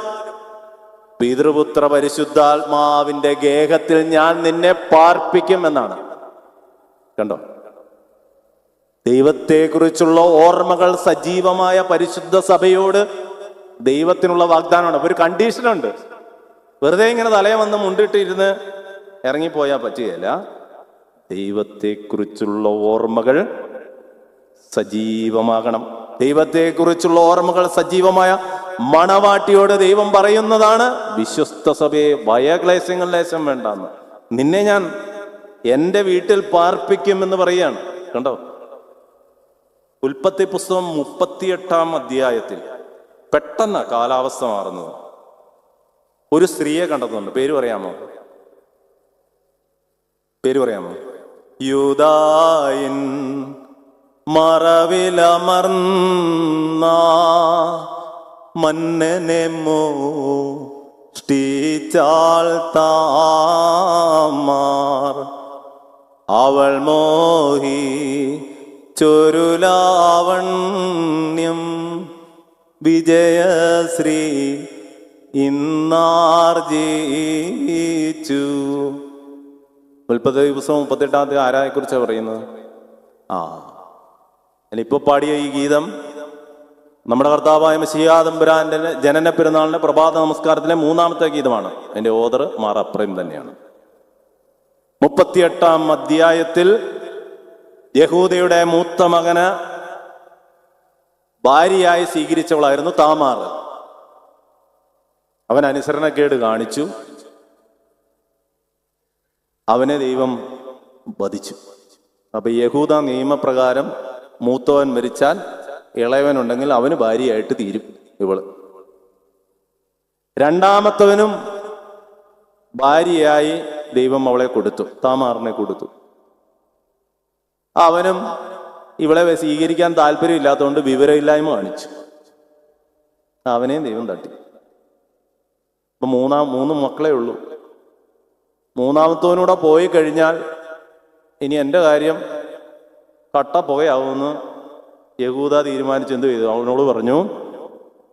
പിതൃപുത്ര പരിശുദ്ധാത്മാവിന്റെ ഗേഹത്തിൽ ഞാൻ നിന്നെ പാർപ്പിക്കും എന്നാണ്. കണ്ടോ, ദൈവത്തെക്കുറിച്ചുള്ള ഓർമ്മകൾ സജീവമായ പരിശുദ്ധ സഭയോട് ദൈവത്തിനുള്ള വാഗ്ദാനമാണ്. ഒരു കണ്ടീഷനുണ്ട്. വെറുതെ ഇങ്ങനെ തലയെ വന്ന് മുണ്ടിട്ടിരുന്ന് ഇറങ്ങിപ്പോയാൽ പറ്റുകയില്ല. ദൈവത്തെക്കുറിച്ചുള്ള ഓർമ്മകൾ സജീവമാകണം. ദൈവത്തെക്കുറിച്ചുള്ള ഓർമ്മകൾ സജീവമായ മണവാട്ടിയോട് ദൈവം പറയുന്നതാണ്, വിശ്വസ്ത സഭയെ ഭയക്ലേശങ്ങൾ ലേശം വേണ്ടെന്ന്. നിന്നെ ഞാൻ എൻ്റെ വീട്ടിൽ പാർപ്പിക്കുമെന്ന് പറയുകയാണ്. കണ്ടോ? ഉൽപ്പത്തി പുസ്തകം 38-ാം അധ്യായത്തിൽ പെട്ടെന്ന് കാലാവസ്ഥ മാറുന്നത്. ഒരു സ്ത്രീയെ കണ്ടെത്തുന്നുണ്ട്. പേര് പറയാമോ? യൂദായിൻ മറവിലമർന്ന മന്നനെ മോഷ്ടിച്ചാൾ താമാർ, അവൾ മോഹി ചൊരുലാവണ്യം വിജയശ്രീ ഇന്നാർജിച്ചു. ഉൽപ്പത്തി പുസ്തകം 38-ാമത്തെ ആരായെ കുറിച്ചാണ് പറയുന്നത്? ഞാനിപ്പോ പാടിയ ഈ ഗീതം നമ്മുടെ കർത്താവായ മെശിഹാ തമ്പുരാന്റെ ജനന പെരുന്നാളിന്റെ പ്രഭാത നമസ്കാരത്തിലെ 3-ാമത്തെ ഗീതമാണ്. അതിന്റെ ഓദർ മാർ അപ്രേം തന്നെയാണ്. 38-ാം അധ്യായത്തിൽ യഹൂദയുടെ മൂത്ത മകന് ഭാര്യയായി സ്വീകരിച്ചവളായിരുന്നു താമാർ. അവൻ അനുസരണക്കേട് കാണിച്ചു. അവനെ ദൈവം വധിച്ചു. അപ്പൊ യഹൂദ നിയമപ്രകാരം മൂത്തവൻ മരിച്ചാൽ ഇളയവനുണ്ടെങ്കിൽ അവന് ഭാര്യയായിട്ട് തീരും ഇവള്. രണ്ടാമത്തവനും ഭാര്യയായി ദൈവം അവളെ കൊടുത്തു, താമാറിനെ കൊടുത്തു. അവനും ഇവളെ സ്വീകരിക്കാൻ താല്പര്യമില്ലാത്തതുകൊണ്ട് വിവരമില്ലായ്മ കാണിച്ചു. അവനെയും ദൈവം തട്ടി. അപ്പൊ മൂന്ന് മക്കളേ ഉള്ളൂ. മൂന്നാമത്തവനൂടെ പോയി കഴിഞ്ഞാൽ ഇനി എൻ്റെ കാര്യം കട്ട പുകയാവുമെന്ന് യഹൂദ തീരുമാനിച്ച് എന്ത് ചെയ്തു? അവനോട് പറഞ്ഞു,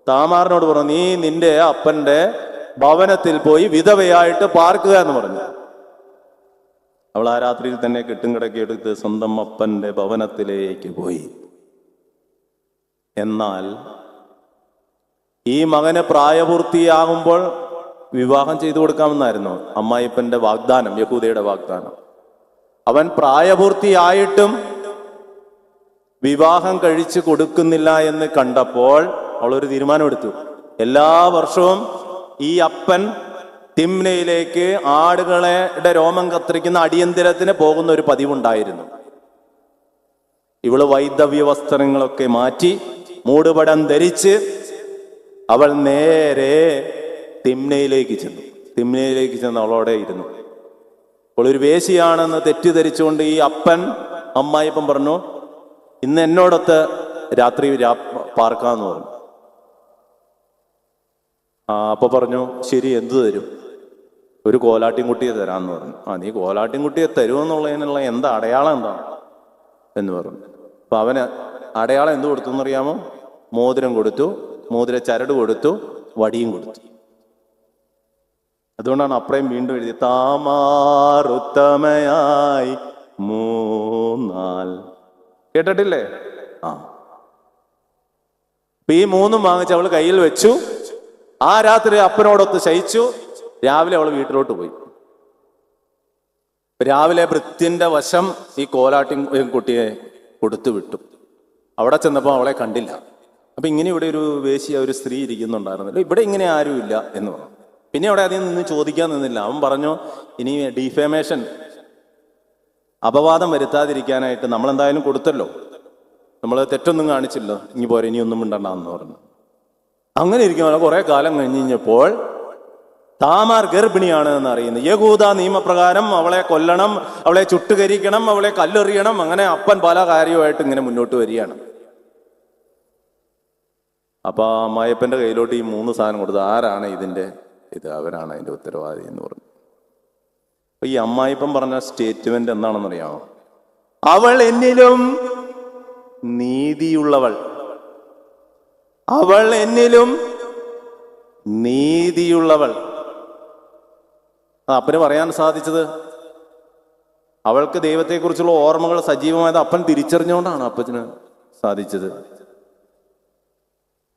താമാറിനോട് പറഞ്ഞു, നീ നിന്റെ അപ്പന്റെ ഭവനത്തിൽ പോയി വിധവയായിട്ട് പാർക്കുക എന്ന് പറഞ്ഞു. അവൾ ആ രാത്രിയിൽ തന്നെ കെട്ടും കിടക്കിയെടുത്ത് സ്വന്തം അപ്പന്റെ ഭവനത്തിലേക്ക് പോയി. എന്നാൽ ഈ മകന് പ്രായപൂർത്തിയാകുമ്പോൾ വിവാഹം ചെയ്തു കൊടുക്കാമെന്നായിരുന്നു അമ്മായിപ്പന്റെ വാഗ്ദാനം, യഹൂദയുടെ വാഗ്ദാനം. അവൻ പ്രായപൂർത്തിയായിട്ടും വിവാഹം കഴിച്ചു കൊടുക്കുന്നില്ല എന്ന് കണ്ടപ്പോൾ അവളൊരു തീരുമാനമെടുത്തു. എല്ലാ വർഷവും ഈ അപ്പൻ തിമ്നയിലേക്ക് ആടുകളുടെ രോമം കത്തിരിക്കുന്ന അടിയന്തരത്തിന് പോകുന്ന ഒരു പതിവുണ്ടായിരുന്നു. ഇവള് വൈദവ്യ വസ്ത്രങ്ങളൊക്കെ മാറ്റി മൂടുപടം ധരിച്ച് അവൾ നേരെ തിമ്നയിലേക്ക് ചെന്നു അവളോടെ ഇരുന്നു. അപ്പോൾ ഒരു വേശിയാണെന്ന് തെറ്റിദ്ധരിച്ചുകൊണ്ട് ഈ അപ്പൻ അമ്മായിപ്പം പറഞ്ഞു, ഇന്ന് എന്നോടൊത്ത് രാത്രി പാർക്കാന്ന് പറഞ്ഞു. അപ്പൊ പറഞ്ഞു, ശരി, എന്തു തരും? ഒരു കോലാട്ടിൻകുട്ടിയെ തരാമെന്ന് പറഞ്ഞു. നീ കോലാട്ടിൻകുട്ടിയെ തരുമെന്നുള്ളതിനുള്ള എന്താ അടയാളം എന്താണ് എന്ന് പറഞ്ഞു. അപ്പൊ അവന് അടയാളം എന്ത് കൊടുത്തു എന്നറിയാമോ? മോതിരം കൊടുത്തു, മോതിര ചരട് കൊടുത്തു, വടിയും കൊടുത്തു. അതുകൊണ്ടാണ് അപ്രേം വീണ്ടും എഴുതി, താമാറുത്തമയായി മൂന്നാൾ. കേട്ടിട്ടില്ലേ? അപ്പൊ ഈ മൂന്നും വാങ്ങിച്ച് അവള് കയ്യിൽ വെച്ചു. ആ രാത്രി അപ്പനോടൊത്ത് ശയിച്ചു. രാവിലെ അവൾ വീട്ടിലോട്ട് പോയി. രാവിലെ ഭൃത്യന്റെ വശം ഈ കോലാട്ടിൻ കുട്ടിയെ കൊടുത്തു വിട്ടു. അവിടെ ചെന്നപ്പോൾ അവളെ കണ്ടില്ല. അപ്പൊ ഇങ്ങനെ ഇവിടെ ഒരു വേശ്യ, ഒരു സ്ത്രീ ഇരിക്കുന്നുണ്ടായിരുന്നല്ലോ, ഇവിടെ ഇങ്ങനെ ആരുമില്ല എന്ന് പറഞ്ഞു. പിന്നെ അവിടെ അധികം നിന്ന് ചോദിക്കാൻ നിന്നില്ല. അവൻ പറഞ്ഞു, ഇനി ഡിഫേമേഷൻ, അപവാദം വരുത്താതിരിക്കാനായിട്ട് നമ്മളെന്തായാലും കൊടുത്തല്ലോ, നമ്മൾ തെറ്റൊന്നും കാണിച്ചില്ല, ഇനി പോരെ, ഇനിയൊന്നും മിണ്ടണ്ടെന്ന് പറഞ്ഞു. അങ്ങനെ ഇരിക്കുമ്പോൾ കുറെ കാലം കഴിഞ്ഞപ്പോൾ താമാർ ഗർഭിണിയാണ് എന്ന് അറിയുന്നു. യഹൂദ നിയമപ്രകാരം അവളെ കൊല്ലണം, അവളെ ചുട്ടുകരിക്കണം, അവളെ കല്ലെറിയണം. അങ്ങനെ അപ്പൻ പല കാര്യമായിട്ട് ഇങ്ങനെ മുന്നോട്ട് വരികയാണ്. അപ്പൊ അമ്മായിപ്പന്റെ കയ്യിലോട്ട് ഈ 3 സാധനം കൊടുത്തു. ആരാണ് ഇതിന്റെ അവരാണ് അതിന്റെ ഉത്തരവാദി എന്ന് പറഞ്ഞു. അപ്പൊ ഈ അമ്മായിപ്പൻ പറഞ്ഞ സ്റ്റേറ്റ്മെന്റ് എന്താണെന്നറിയാമോ? അവൾ എന്നിലും നീതിയുള്ളവൾ, അവൾ എന്നിലും നീതിയുള്ളവൾ. അപ്പന് പറയാൻ സാധിച്ചത്, അവൾക്ക് ദൈവത്തെക്കുറിച്ചുള്ള ഓർമ്മകൾ സജീവമായത് അപ്പൻ തിരിച്ചറിഞ്ഞുകൊണ്ടാണ് അപ്പന് സാധിച്ചത്.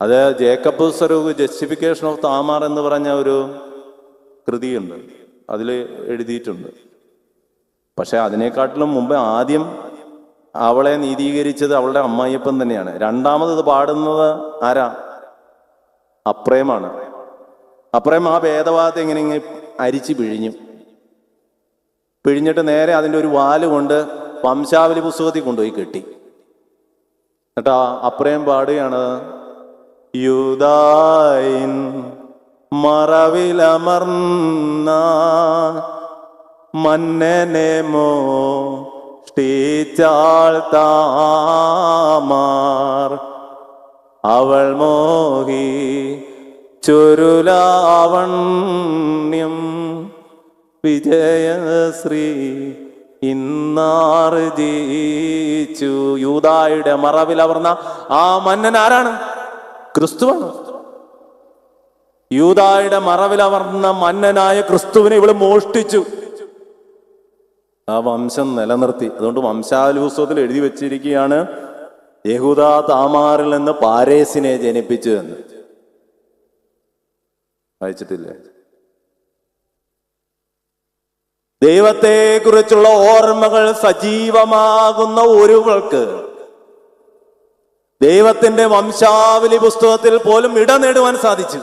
അത് Jacob Swaroop justification of Tamar എന്ന് പറഞ്ഞ ഒരു കൃതിയുണ്ട്, അതിൽ എഴുതിയിട്ടുണ്ട്. പക്ഷെ അതിനെക്കാട്ടിലും മുമ്പ് ആദ്യം അവളെ നീതീകരിച്ചത് അവളുടെ അമ്മായിയപ്പൻ തന്നെയാണ്. രണ്ടാമത് ഇത് പാടുന്നത് ആരാ? അപ്രേമാണ്. അപ്രേം ആ ഭേദവാദത്തെ ഇങ്ങനെ അരിച്ചു പിഴിഞ്ഞു. പിഴിഞ്ഞിട്ട് നേരെ അതിൻ്റെ ഒരു വാല് കൊണ്ട് വംശാവലി പുസ്തകത്തിൽ കൊണ്ടുപോയി കെട്ടി. എന്നിട്ട് അപ്രയം പാടുകയാണ്, യൂദായിൻ മറവിലമർന്ന മന്നനെ മോഷ്ടിച്ചാൾ താമാർ, അവൾ മോഹി ചുരുലാവണ്യം വിജയശ്രീ ഇന്നാർജിച്ചു. യൂദായുടെ മറവിലമർന്ന ആ മന്നൻ ആരാണ്? ക്രിസ്തുവാണ്. യൂദായുടെ മറവിലമർന്ന മന്നനായ ക്രിസ്തുവിനെ ഇവള് മോഷ്ടിച്ചു. ആ വംശം നിലനിർത്തി. അതുകൊണ്ട് വംശാവലി പുസ്തകത്തിൽ എഴുതി വെച്ചിരിക്കുകയാണ്, യഹൂദ താമാറിൽ നിന്ന് പാരേസിനെ ജനിപ്പിച്ചു എന്ന്. വായിച്ചിട്ടില്ലേ? ദൈവത്തെ കുറിച്ചുള്ള ഓർമ്മകൾ സജീവമാകുന്ന ഒരുവൾക്ക് ദൈവത്തിന്റെ വംശാവലി പുസ്തകത്തിൽ പോലും ഇടം നേടുവാൻ സാധിച്ചു.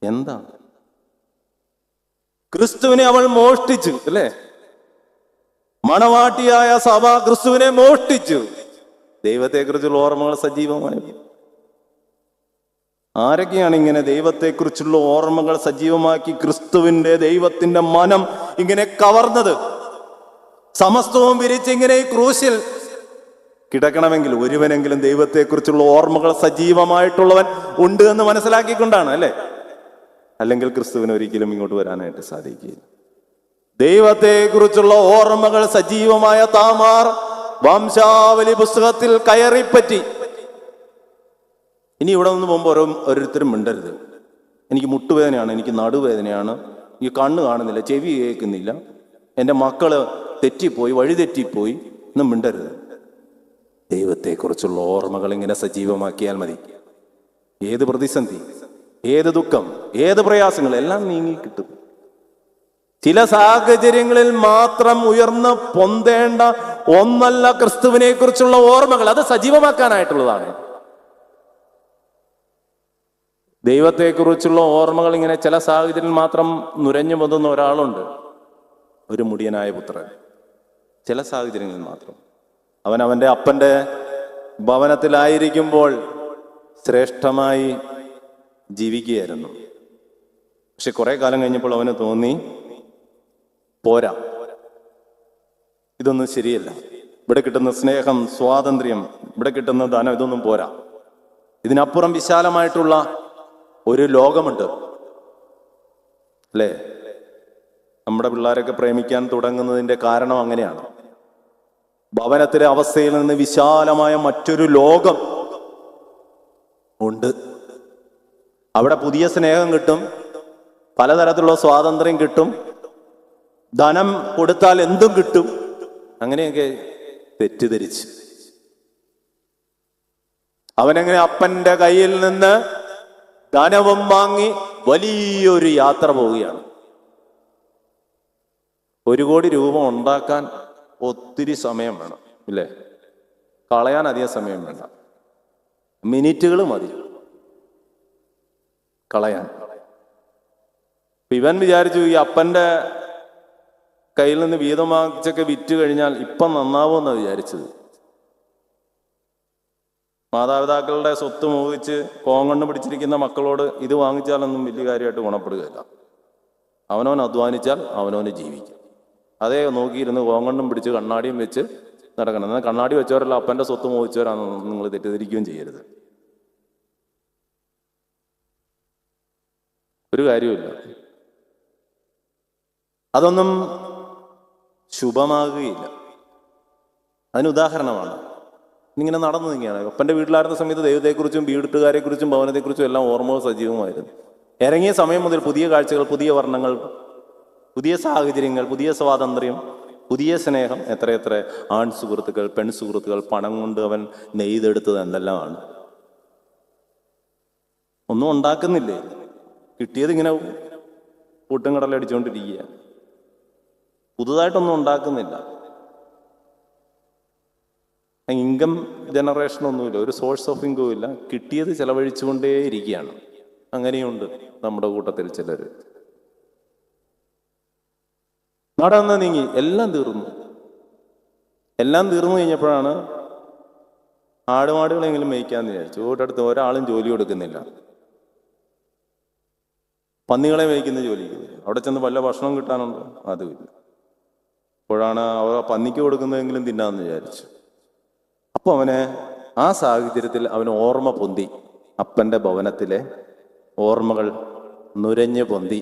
എന്താ? ക്രിസ്തുവിനെ അവൾ മോഷ്ടിച്ചു, അല്ലേ? മണവാട്ടിയായ സഭ ക്രിസ്തുവിനെ മോഷ്ടിച്ചു. ദൈവത്തെക്കുറിച്ചുള്ള ഓർമ്മകൾ സജീവമായി. ആരൊക്കെയാണ് ഇങ്ങനെ ദൈവത്തെക്കുറിച്ചുള്ള ഓർമ്മകൾ സജീവമാക്കി ക്രിസ്തുവിന്റെ ദൈവത്തിന്റെ മനം ഇങ്ങനെ കവർന്നത്? സമസ്തവും വിരിച്ച് ഇങ്ങനെ ഈ ക്രൂശിൽ കിടക്കണമെങ്കിൽ ഒരുവനെങ്കിലും ദൈവത്തെക്കുറിച്ചുള്ള ഓർമ്മകൾ സജീവമായിട്ടുള്ളവൻ ഉണ്ട് എന്ന് മനസ്സിലാക്കിക്കൊണ്ടാണ്, അല്ലേ? അല്ലെങ്കിൽ ക്രിസ്തുവിന് ഒരിക്കലും ഇങ്ങോട്ട് വരാനായിട്ട് സാധിക്കില്ല. ദൈവത്തെക്കുറിച്ചുള്ള ഓർമ്മകൾ സജീവമായ താമാർ വംശാവലി പുസ്തകത്തിൽ കയറിപ്പറ്റി. ഇനി ഇവിടെ നിന്ന് പോകുമ്പോൾ ഓരോരുത്തരും മിണ്ടരുത്, എനിക്ക് മുട്ടുവേദനയാണ്, എനിക്ക് നടുവേദനയാണ്, എനിക്ക് കണ്ണ് കാണുന്നില്ല, ചെവി കേൾക്കുന്നില്ല, എൻ്റെ മക്കള് തെറ്റിപ്പോയി, വഴിതെറ്റിപ്പോയി എന്നും മിണ്ടരുത്. ദൈവത്തെക്കുറിച്ചുള്ള ഓർമ്മകൾ ഇങ്ങനെ സജീവമാക്കിയാൽ മതി. ഏത് പ്രതിസന്ധി, ഏത് ദുഃഖം, ഏത് പ്രയാസങ്ങൾ എല്ലാം നീങ്ങി കിട്ടും. ചില സാഹചര്യങ്ങളിൽ മാത്രം ഉയർന്ന് പൊന്തേണ്ട ഒന്നല്ല ക്രിസ്തുവിനെ കുറിച്ചുള്ള ഓർമ്മകൾ, അത് സജീവമാക്കാനായിട്ടുള്ളതാണ്. ദൈവത്തെക്കുറിച്ചുള്ള ഓർമ്മകൾ ഇങ്ങനെ ചില സാഹചര്യത്തിൽ മാത്രം നുരഞ്ഞു പൊന്തുന്ന ഒരാളുണ്ട്, ഒരു മുടിയനായ പുത്രൻ. ചില സാഹചര്യങ്ങളിൽ മാത്രം. അവൻ അവൻ്റെ അപ്പൻ്റെ ഭവനത്തിലായിരിക്കുമ്പോൾ ശ്രേഷ്ഠമായി ജീവിക്കുകയായിരുന്നു. പക്ഷെ കുറെ കാലം കഴിഞ്ഞപ്പോൾ അവന് തോന്നി, പോരാ, ഇതൊന്നും ശരിയല്ല, ഇവിടെ കിട്ടുന്ന സ്നേഹം, സ്വാതന്ത്ര്യം, ഇവിടെ കിട്ടുന്ന ധനം, ഇതൊന്നും പോരാ, ഇതിനപ്പുറം വിശാലമായിട്ടുള്ള ഒരു ലോകമുണ്ട്, അല്ലേ? നമ്മുടെ പിള്ളേരൊക്കെ പ്രേമിക്കാൻ തുടങ്ങുന്നതിൻ്റെ കാരണം അങ്ങനെയാണ്. ഭവനത്തിലെ അവസ്ഥയിൽ നിന്ന് വിശാലമായ മറ്റൊരു ലോകം ഉണ്ട്. അവിടെ പുതിയ സ്നേഹം കിട്ടും, പലതരത്തിലുള്ള സ്വാതന്ത്ര്യം കിട്ടും, ധനം കൊടുത്താൽ എന്തും കിട്ടും. അങ്ങനെയൊക്കെ തെറ്റിദ്ധരിച്ച് അവനെങ്ങനെ അപ്പൻ്റെ കയ്യിൽ നിന്ന് ധനവും വാങ്ങി വലിയൊരു യാത്ര പോവുകയാണ്. 1 കോടി രൂപ ഉണ്ടാക്കാൻ ഒത്തിരി സമയം വേണം, ഇല്ലേ? കളയാൻ അധികം സമയം വേണ്ട, മിനിറ്റുകൾ മതി കളയാൻ. ഇവൻ വിചാരിച്ചു, ഈ അപ്പൻ്റെ കയ്യിൽ നിന്ന് വീതം വാങ്ങിച്ചൊക്കെ വിറ്റ് കഴിഞ്ഞാൽ ഇപ്പം നന്നാവുമെന്നാണ് വിചാരിച്ചത്. മാതാപിതാക്കളുടെ സ്വത്ത് മോഹിച്ച് കോങ്കണ്ണ് പിടിച്ചിരിക്കുന്ന മക്കളോട് ഇത് വാങ്ങിച്ചാലൊന്നും വലിയ കാര്യമായിട്ട് ഗുണപ്പെടുകയില്ല. അവനവൻ അധ്വാനിച്ചാൽ അവനവന് ജീവിക്കും. അതേ നോക്കിയിരുന്ന് കോങ്കണ്ണും പിടിച്ച് കണ്ണാടിയും വെച്ച് നടക്കണം. എന്നാൽ കണ്ണാടി വെച്ചവരല്ല അപ്പൻ്റെ സ്വത്ത് മോഹിച്ചവരാണെന്ന് നിങ്ങൾ തെറ്റിദ്ധരിക്കുകയും ചെയ്യരുത്. ഒരു കാര്യമില്ല, അതൊന്നും ശുഭമാകുകയില്ല. അതിന് ഉദാഹരണമാണ് ഇങ്ങനെ നടന്നു നീങ്ങിയാണ്. അപ്പൻ്റെ വീട്ടിലായിരുന്ന സമയത്ത് ദൈവത്തെക്കുറിച്ചും വീട്ടുകാരെക്കുറിച്ചും ഭവനത്തെക്കുറിച്ചും എല്ലാം ഓർമ്മകൾ സജീവമായിരുന്നു. ഇറങ്ങിയ സമയം മുതൽ പുതിയ കാഴ്ചകൾ, പുതിയ വർണ്ണങ്ങൾ, പുതിയ സാഹചര്യങ്ങൾ, പുതിയ സ്വാതന്ത്ര്യം, പുതിയ സ്നേഹം, എത്രയെത്ര ആൺ സുഹൃത്തുക്കൾ, പെൺ സുഹൃത്തുക്കൾ, പണം കൊണ്ട് അവൻ നെയ്തെടുത്തത് എന്തെല്ലാമാണ്. ഒന്നും ഉണ്ടാക്കുന്നില്ലേ, കിട്ടിയത് ഇങ്ങനെ കൂട്ടും കടലടിച്ചുകൊണ്ടിരിക്കുക, പുതുതായിട്ടൊന്നും ഉണ്ടാക്കുന്നില്ല. ഇൻകം ജനറേഷനൊന്നുമില്ല, ഒരു സോഴ്സ് ഓഫ് ഇൻകം ഇല്ല, കിട്ടിയത് ചെലവഴിച്ചുകൊണ്ടേ ഇരിക്കുകയാണ്. അങ്ങനെയുണ്ട് നമ്മുടെ കൂട്ടത്തിൽ ചിലർ. അവിടെ നിന്ന് നീങ്ങി. എല്ലാം തീർന്നു. എല്ലാം തീർന്നു കഴിഞ്ഞപ്പോഴാണ് ആടുമാടുകളെങ്കിലും മേയ്ക്കാന്ന് വിചാരിച്ചു. തൊട്ടടുത്ത് ഒരാളും ജോലി കൊടുക്കുന്നില്ല. പന്നികളെ മേയ്ക്കുന്ന ജോലിക്ക് അവിടെ ചെന്ന് വല്ല ഭക്ഷണം കിട്ടാനുണ്ടോ? അതുമില്ല. അപ്പോഴാണ് അവർ പന്നിക്ക് കൊടുക്കുന്നതെങ്കിലും തിന്നാന്ന് വിചാരിച്ചു. അപ്പോൾ അവന് ആ സാഹചര്യത്തിൽ അവന് ഓർമ്മ പൊന്തി. അപ്പൻ്റെ ഭവനത്തിലെ ഓർമ്മകൾ നുരഞ്ഞു പൊന്തി.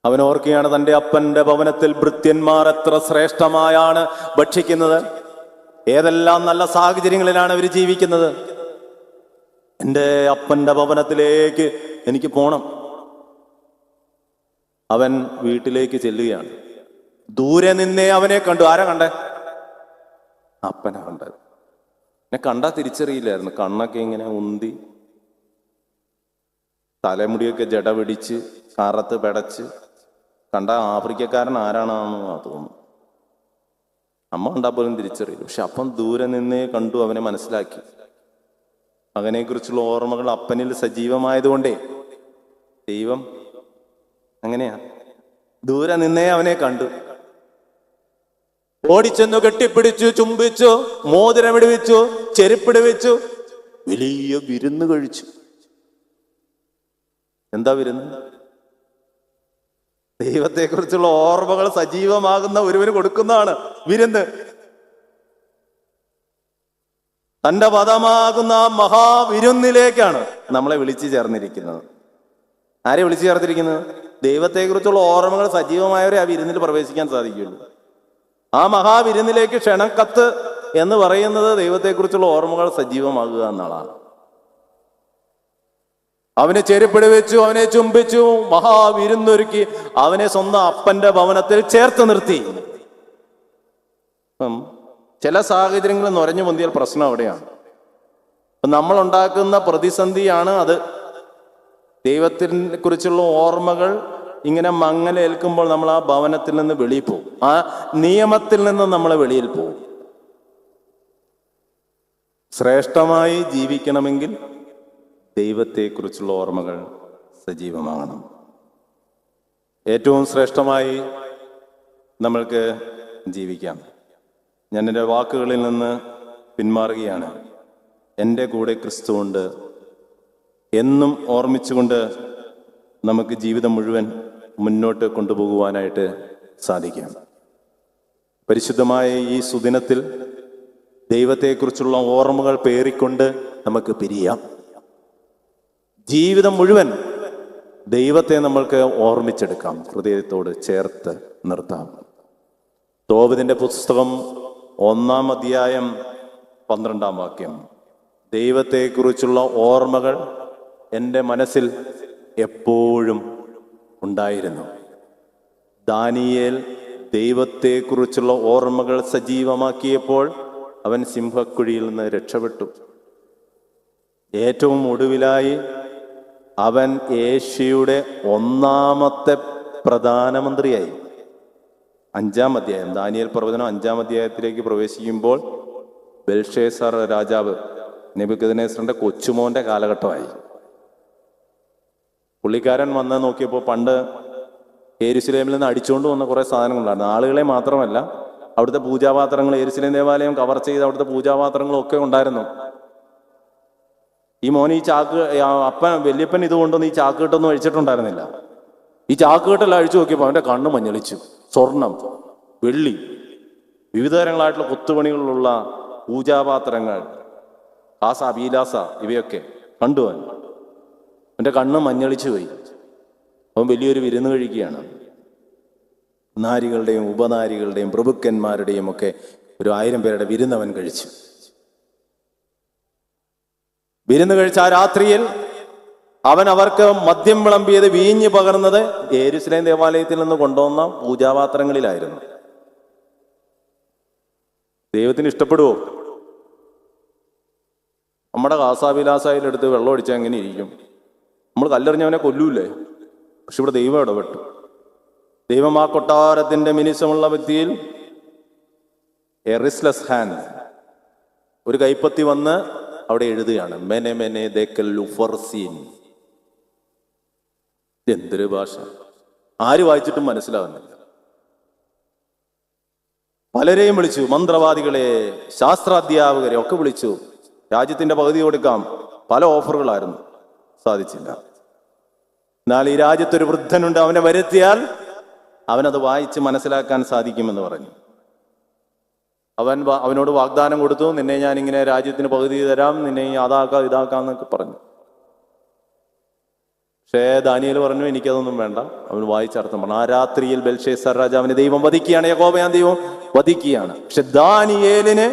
അവൻ ഓർക്കുകയാണ്, തൻ്റെ അപ്പൻ്റെ ഭവനത്തിൽ ഭൃത്യന്മാർ എത്ര ശ്രേഷ്ഠമായാണ് ഭക്ഷിക്കുന്നത്, ഏതെല്ലാം നല്ല സാഹചര്യങ്ങളിലാണ് അവർ ജീവിക്കുന്നത്. എൻ്റെ അപ്പൻ്റെ ഭവനത്തിലേക്ക് എനിക്ക് പോണം. അവൻ വീട്ടിലേക്ക് ചെല്ലുകയാണ്. ദൂരെ നിന്നേ അവനെ കണ്ടു. ആരാ കണ്ടേ? അപ്പനെ കണ്ടത്. എന്നെ കണ്ടാ തിരിച്ചറിയില്ലായിരുന്നു. കണ്ണൊക്കെ ഇങ്ങനെ ഉന്തി, തലമുടിയൊക്കെ ജട പിടിച്ച് കറത്ത് പെടച്ച്, കണ്ട ആഫ്രിക്കക്കാരൻ ആരാണെന്ന് തോന്നുന്നു. അമ്മ കണ്ടാൽ പോലും തിരിച്ചറിയില്ല. പക്ഷെ അപ്പം ദൂരെ നിന്നേ കണ്ടു, അവനെ മനസ്സിലാക്കി. മകനെക്കുറിച്ചുള്ള ഓർമ്മകൾ അപ്പനിൽ സജീവമായതുകൊണ്ടേ ദൈവം അങ്ങനെയാ. ദൂരെ നിന്നേ അവനെ കണ്ടു. ഓടിച്ചെന്നു, കെട്ടിപ്പിടിച്ചു, ചുംബിച്ചു, മോതിരമിടുവിച്ചു, ചെരുപ്പിടുവിച്ചു, വലിയ വിരുന്ന് കഴിച്ചു. എന്താ വിരുന്ന്? ദൈവത്തെക്കുറിച്ചുള്ള ഓർമ്മകൾ സജീവമാകുന്ന ഒരുവന് കൊടുക്കുന്നതാണ് വിരുന്ന്. തന്റെ പദമാകുന്ന ആ മഹാവിരുന്നിലേക്കാണ് നമ്മളെ വിളിച്ചു ചേർന്നിരിക്കുന്നത്. ആരെ വിളിച്ചു ചേർത്തിരിക്കുന്നത്? ദൈവത്തെക്കുറിച്ചുള്ള ഓർമ്മകൾ സജീവമായവരെ ആ വിരുന്നിൽ പ്രവേശിക്കാൻ സാധിക്കുള്ളൂ. ആ മഹാവിരുന്നിലേക്ക് ക്ഷണക്കത്ത് എന്ന് പറയുന്നത് ദൈവത്തെക്കുറിച്ചുള്ള ഓർമ്മകൾ സജീവമാകുക എന്നുള്ളതാണ്. അവനെ ചെരുപ്പിടി വെച്ചു, അവനെ ചുംബിച്ചു, മഹാവിരുന്നൊരുക്കി അവനെ സ്വന്തം അപ്പന്റെ ഭവനത്തിൽ ചേർത്ത് നിർത്തി. ചില സാഹചര്യങ്ങളിൽ നുരഞ്ഞു പൊന്തിയാൽ പ്രശ്നം അവിടെയാണ്. നമ്മൾ ഉണ്ടാക്കുന്ന പ്രതിസന്ധിയാണ് അത്. ദൈവത്തിനെ കുറിച്ചുള്ള ഓർമ്മകൾ ഇങ്ങനെ മങ്ങലേൽക്കുമ്പോൾ നമ്മൾ ആ ഭവനത്തിൽ നിന്ന് വെളിയിൽ പോകും. ആ നിയമത്തിൽ നിന്ന് നമ്മൾ വെളിയിൽ പോകും. ശ്രേഷ്ഠമായി ജീവിക്കണമെങ്കിൽ ദൈവത്തെക്കുറിച്ചുള്ള ഓർമ്മകൾ സജീവമാകണം. ഏറ്റവും ശ്രേഷ്ഠമായി നമ്മൾക്ക് ജീവിക്കാം. ഞാൻ എൻ്റെ വാക്കുകളിൽ നിന്ന് പിന്മാറുകയാണ്. എൻ്റെ കൂടെ ക്രിസ്തുവുണ്ട് എന്നും ഓർമ്മിച്ചുകൊണ്ട് നമുക്ക് ജീവിതം മുഴുവൻ മുന്നോട്ട് കൊണ്ടുപോകുവാനായിട്ട് സാധിക്കാം. പരിശുദ്ധമായ ഈ സുദിനത്തിൽ ദൈവത്തെക്കുറിച്ചുള്ള ഓർമ്മകൾ പേറിക്കൊണ്ട് നമുക്ക് പിരിയാം. ജീവിതം മുഴുവൻ ദൈവത്തെ നമ്മൾക്ക് ഓർമ്മിച്ചെടുക്കാം, ഹൃദയത്തോട് ചേർത്ത് നിർത്താം. തോബിതിൻ്റെ പുസ്തകം 1-ാം അധ്യായം 12-ാം വാക്യം. ദൈവത്തെക്കുറിച്ചുള്ള ഓർമ്മകൾ എൻ്റെ മനസ്സിൽ എപ്പോഴും ഉണ്ടായിരുന്നു. ദാനിയേൽ ദൈവത്തെക്കുറിച്ചുള്ള ഓർമ്മകൾ സജീവമാക്കിയപ്പോൾ അവൻ സിംഹക്കുഴിയിൽ നിന്ന് രക്ഷപ്പെട്ടു. ഏറ്റവും ഒടുവിലായി അവൻ ഏഷ്യയുടെ 1-ാമത്തെ പ്രധാനമന്ത്രിയായി. 5-ാം അധ്യായം, ദാനിയേൽ പ്രവചനം 5-ാം അധ്യായത്തിലേക്ക് പ്രവേശിക്കുമ്പോൾ ബെൽഷേസർ രാജാവ് നെബൂഖദ്നേസറിന്റെ കൊച്ചുമോന്റെ കാലഘട്ടമായി. പുള്ളിക്കാരൻ വന്ന് നോക്കിയപ്പോൾ പണ്ട് യെരുശലേമിൽ നിന്ന് അടിച്ചുകൊണ്ട് വന്ന കുറേ സാധനങ്ങളുണ്ടായിരുന്നു. ആളുകളെ മാത്രമല്ല, അവിടുത്തെ പൂജാപാത്രങ്ങൾ, യെരുശലേം ദേവാലയം കവർ ചെയ്ത് അവിടുത്തെ പൂജാപാത്രങ്ങളും ഒക്കെ ഉണ്ടായിരുന്നു. ഈ മോൻ ഈ ചാക്ക്, വല്യപ്പൻ ഇത് കൊണ്ടൊന്നും ഈ ചാക്ക് കെട്ടൊന്നും അഴിച്ചിട്ടുണ്ടായിരുന്നില്ല. ഈ ചാക്ക് കെട്ടെല്ലാം അഴിച്ചു നോക്കിയപ്പോൾ അവൻ്റെ കണ്ണ് മഞ്ഞളിച്ചു. സ്വർണം, വെള്ളി, വിവിധ തരങ്ങളായിട്ടുള്ള കൊത്തുപണികളിലുള്ള പൂജാപാത്രങ്ങൾ, കാസ, അബീലാസ, ഇവയൊക്കെ കണ്ടു. അവൻ്റെ കണ്ണ് മഞ്ഞളിച്ചു പോയി. അവൻ വലിയൊരു വിരുന്ന് കഴിക്കുകയാണ്. നാരികളുടെയും ഉപനാരികളുടെയും പ്രഭുക്കന്മാരുടെയും ഒക്കെ ഒരു 1000 പേരുടെ വിരുന്ന് അവൻ കഴിച്ചു. വിരുന്ന് കഴിച്ച ആ രാത്രിയിൽ അവൻ അവർക്ക് മദ്യം വിളമ്പിയത്, വീഞ്ഞ് പകർന്നത് യെരുശലേം ദേവാലയത്തിൽ നിന്ന് കൊണ്ടുവന്ന പൂജാപാത്രങ്ങളിലായിരുന്നു. ദൈവത്തിന് ഇഷ്ടപ്പെടുവോ? നമ്മുടെ കാസാവിലാസായിലെടുത്ത് വെള്ളം ഒഴിച്ചാൽ എങ്ങനെ ഇരിക്കും? നമ്മൾ കല്ലെറിഞ്ഞവനെ കൊല്ലൂലേ? പക്ഷെ ഇവിടെ ദൈവം ഇടപെട്ടു. ദൈവം ആ കൊട്ടാരത്തിന്റെ മിനിസമുള്ള വ്യക്തിയിൽ എറിസ്ലെസ് ഹാൻഡ്, ഒരു കൈപ്പത്തി വന്ന് അവിടെ എഴുതുകയാണ്, മെനെ മെനെ ദേക്കൽ ഉഫർസീൻ. എന്തൊരു ഭാഷ! ആര് വായിച്ചിട്ടും മനസ്സിലാകുന്നില്ല. പലരെയും വിളിച്ചു, മന്ത്രവാദികളെ, ശാസ്ത്രാധ്യാപകരെ ഒക്കെ വിളിച്ചു. രാജ്യത്തിന്റെ പകുതി കൊടുക്കാം, പല ഓഫറുകളായിരുന്നു, സാധിച്ചില്ല. എന്നാൽ ഈ രാജ്യത്തൊരു വൃദ്ധനുണ്ട്, അവനെ വരുത്തിയാൽ അവനത് വായിച്ച് മനസ്സിലാക്കാൻ സാധിക്കുമെന്ന് പറഞ്ഞു. അവനോട് വാഗ്ദാനം കൊടുത്തു, നിന്നെ ഞാനിങ്ങനെ രാജ്യത്തിന് പകുതി തരാം, നിന്നെ അതാക്കാം ഇതാക്കാം എന്നൊക്കെ പറഞ്ഞു. പക്ഷേ ദാനിയേൽ പറഞ്ഞു, എനിക്കതൊന്നും വേണ്ട. അവൻ വായിച്ചർത്ഥം പറഞ്ഞു. ആ രാത്രിയിൽ ബെൽഷേസർ രാജാവിനെ ദൈവം വധിക്കുകയാണ്, യഹോവയാം ദൈവം വധിക്കുകയാണ്. പക്ഷെ ദാനിയേലിന്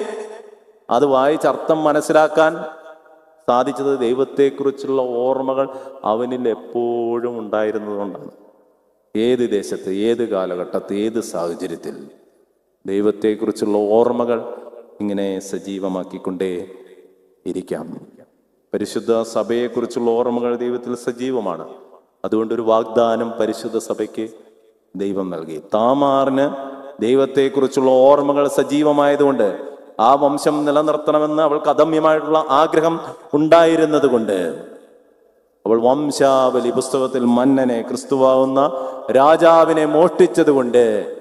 അത് വായിച്ചർത്ഥം മനസ്സിലാക്കാൻ സാധിച്ചത് ദൈവത്തെക്കുറിച്ചുള്ള ഓർമ്മകൾ അവനിൽ എപ്പോഴും ഉണ്ടായിരുന്നതുകൊണ്ടാണ്. ഏത് ദേശത്ത്, ഏത് കാലഘട്ടത്ത്, ഏത് സാഹചര്യത്തിൽ ദൈവത്തെക്കുറിച്ചുള്ള ഓർമ്മകൾ ഇങ്ങനെ സജീവമാക്കിക്കൊണ്ടേ ഇരിക്കാം. പരിശുദ്ധ സഭയെക്കുറിച്ചുള്ള ഓർമ്മകൾ ദൈവത്തിൽ സജീവമാണ്. അതുകൊണ്ടൊരു വാഗ്ദാനം പരിശുദ്ധ സഭയ്ക്ക് ദൈവം നൽകി. താമാറിന് ദൈവത്തെക്കുറിച്ചുള്ള ഓർമ്മകൾ സജീവമായതുകൊണ്ട്, ആ വംശം നിലനിർത്തണമെന്ന് അവൾക്ക് അദമ്യമായിട്ടുള്ള ആഗ്രഹം ഉണ്ടായിരുന്നത് കൊണ്ട്, അവൾ വംശാവലി പുസ്തകത്തിൽ മന്നനെ, ക്രിസ്തുവാകുന്ന രാജാവിനെ മോഷ്ടിച്ചത് കൊണ്ട്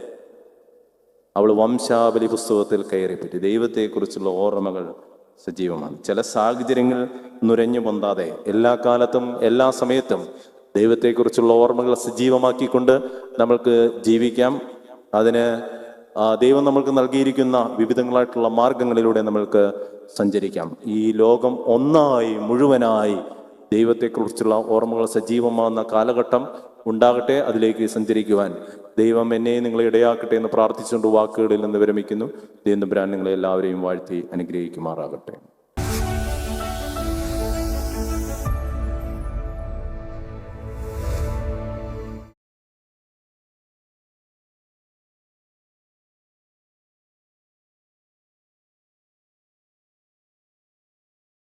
അവൾ വംശാവലി പുസ്തകത്തിൽ കയറിപ്പറ്റി. ദൈവത്തെക്കുറിച്ചുള്ള ഓർമ്മകൾ സജീവമാണ്. ചില സാഹചര്യങ്ങൾ നുരഞ്ഞു പൊന്താതെ എല്ലാ കാലത്തും എല്ലാ സമയത്തും ദൈവത്തെക്കുറിച്ചുള്ള ഓർമ്മകൾ സജീവമാക്കിക്കൊണ്ട് നമ്മൾക്ക് ജീവിക്കാം. അതിന് ദൈവം നമ്മൾക്ക് നൽകിയിരിക്കുന്ന വിവിധങ്ങളായിട്ടുള്ള മാർഗങ്ങളിലൂടെ നമ്മൾക്ക് സഞ്ചരിക്കാം. ഈ ലോകം ഒന്നായി മുഴുവനായി ദൈവത്തെക്കുറിച്ചുള്ള ഓർമ്മകൾ സജീവമാകുന്ന കാലഘട്ടം ഉണ്ടാകട്ടെ. അതിലേക്ക് സഞ്ചരിക്കുവാൻ ദൈവം എന്നെ നിങ്ങളെ ഇടയാക്കട്ടെ എന്ന് പ്രാർത്ഥിച്ചുകൊണ്ട് വാക്കുകളിൽ നിന്ന് വിരമിക്കുന്നു. ദൈവം തമ്പുരാൻ നിങ്ങളെ എല്ലാവരെയും വാഴ്ത്തി അനുഗ്രഹിക്കുമാറാകട്ടെ.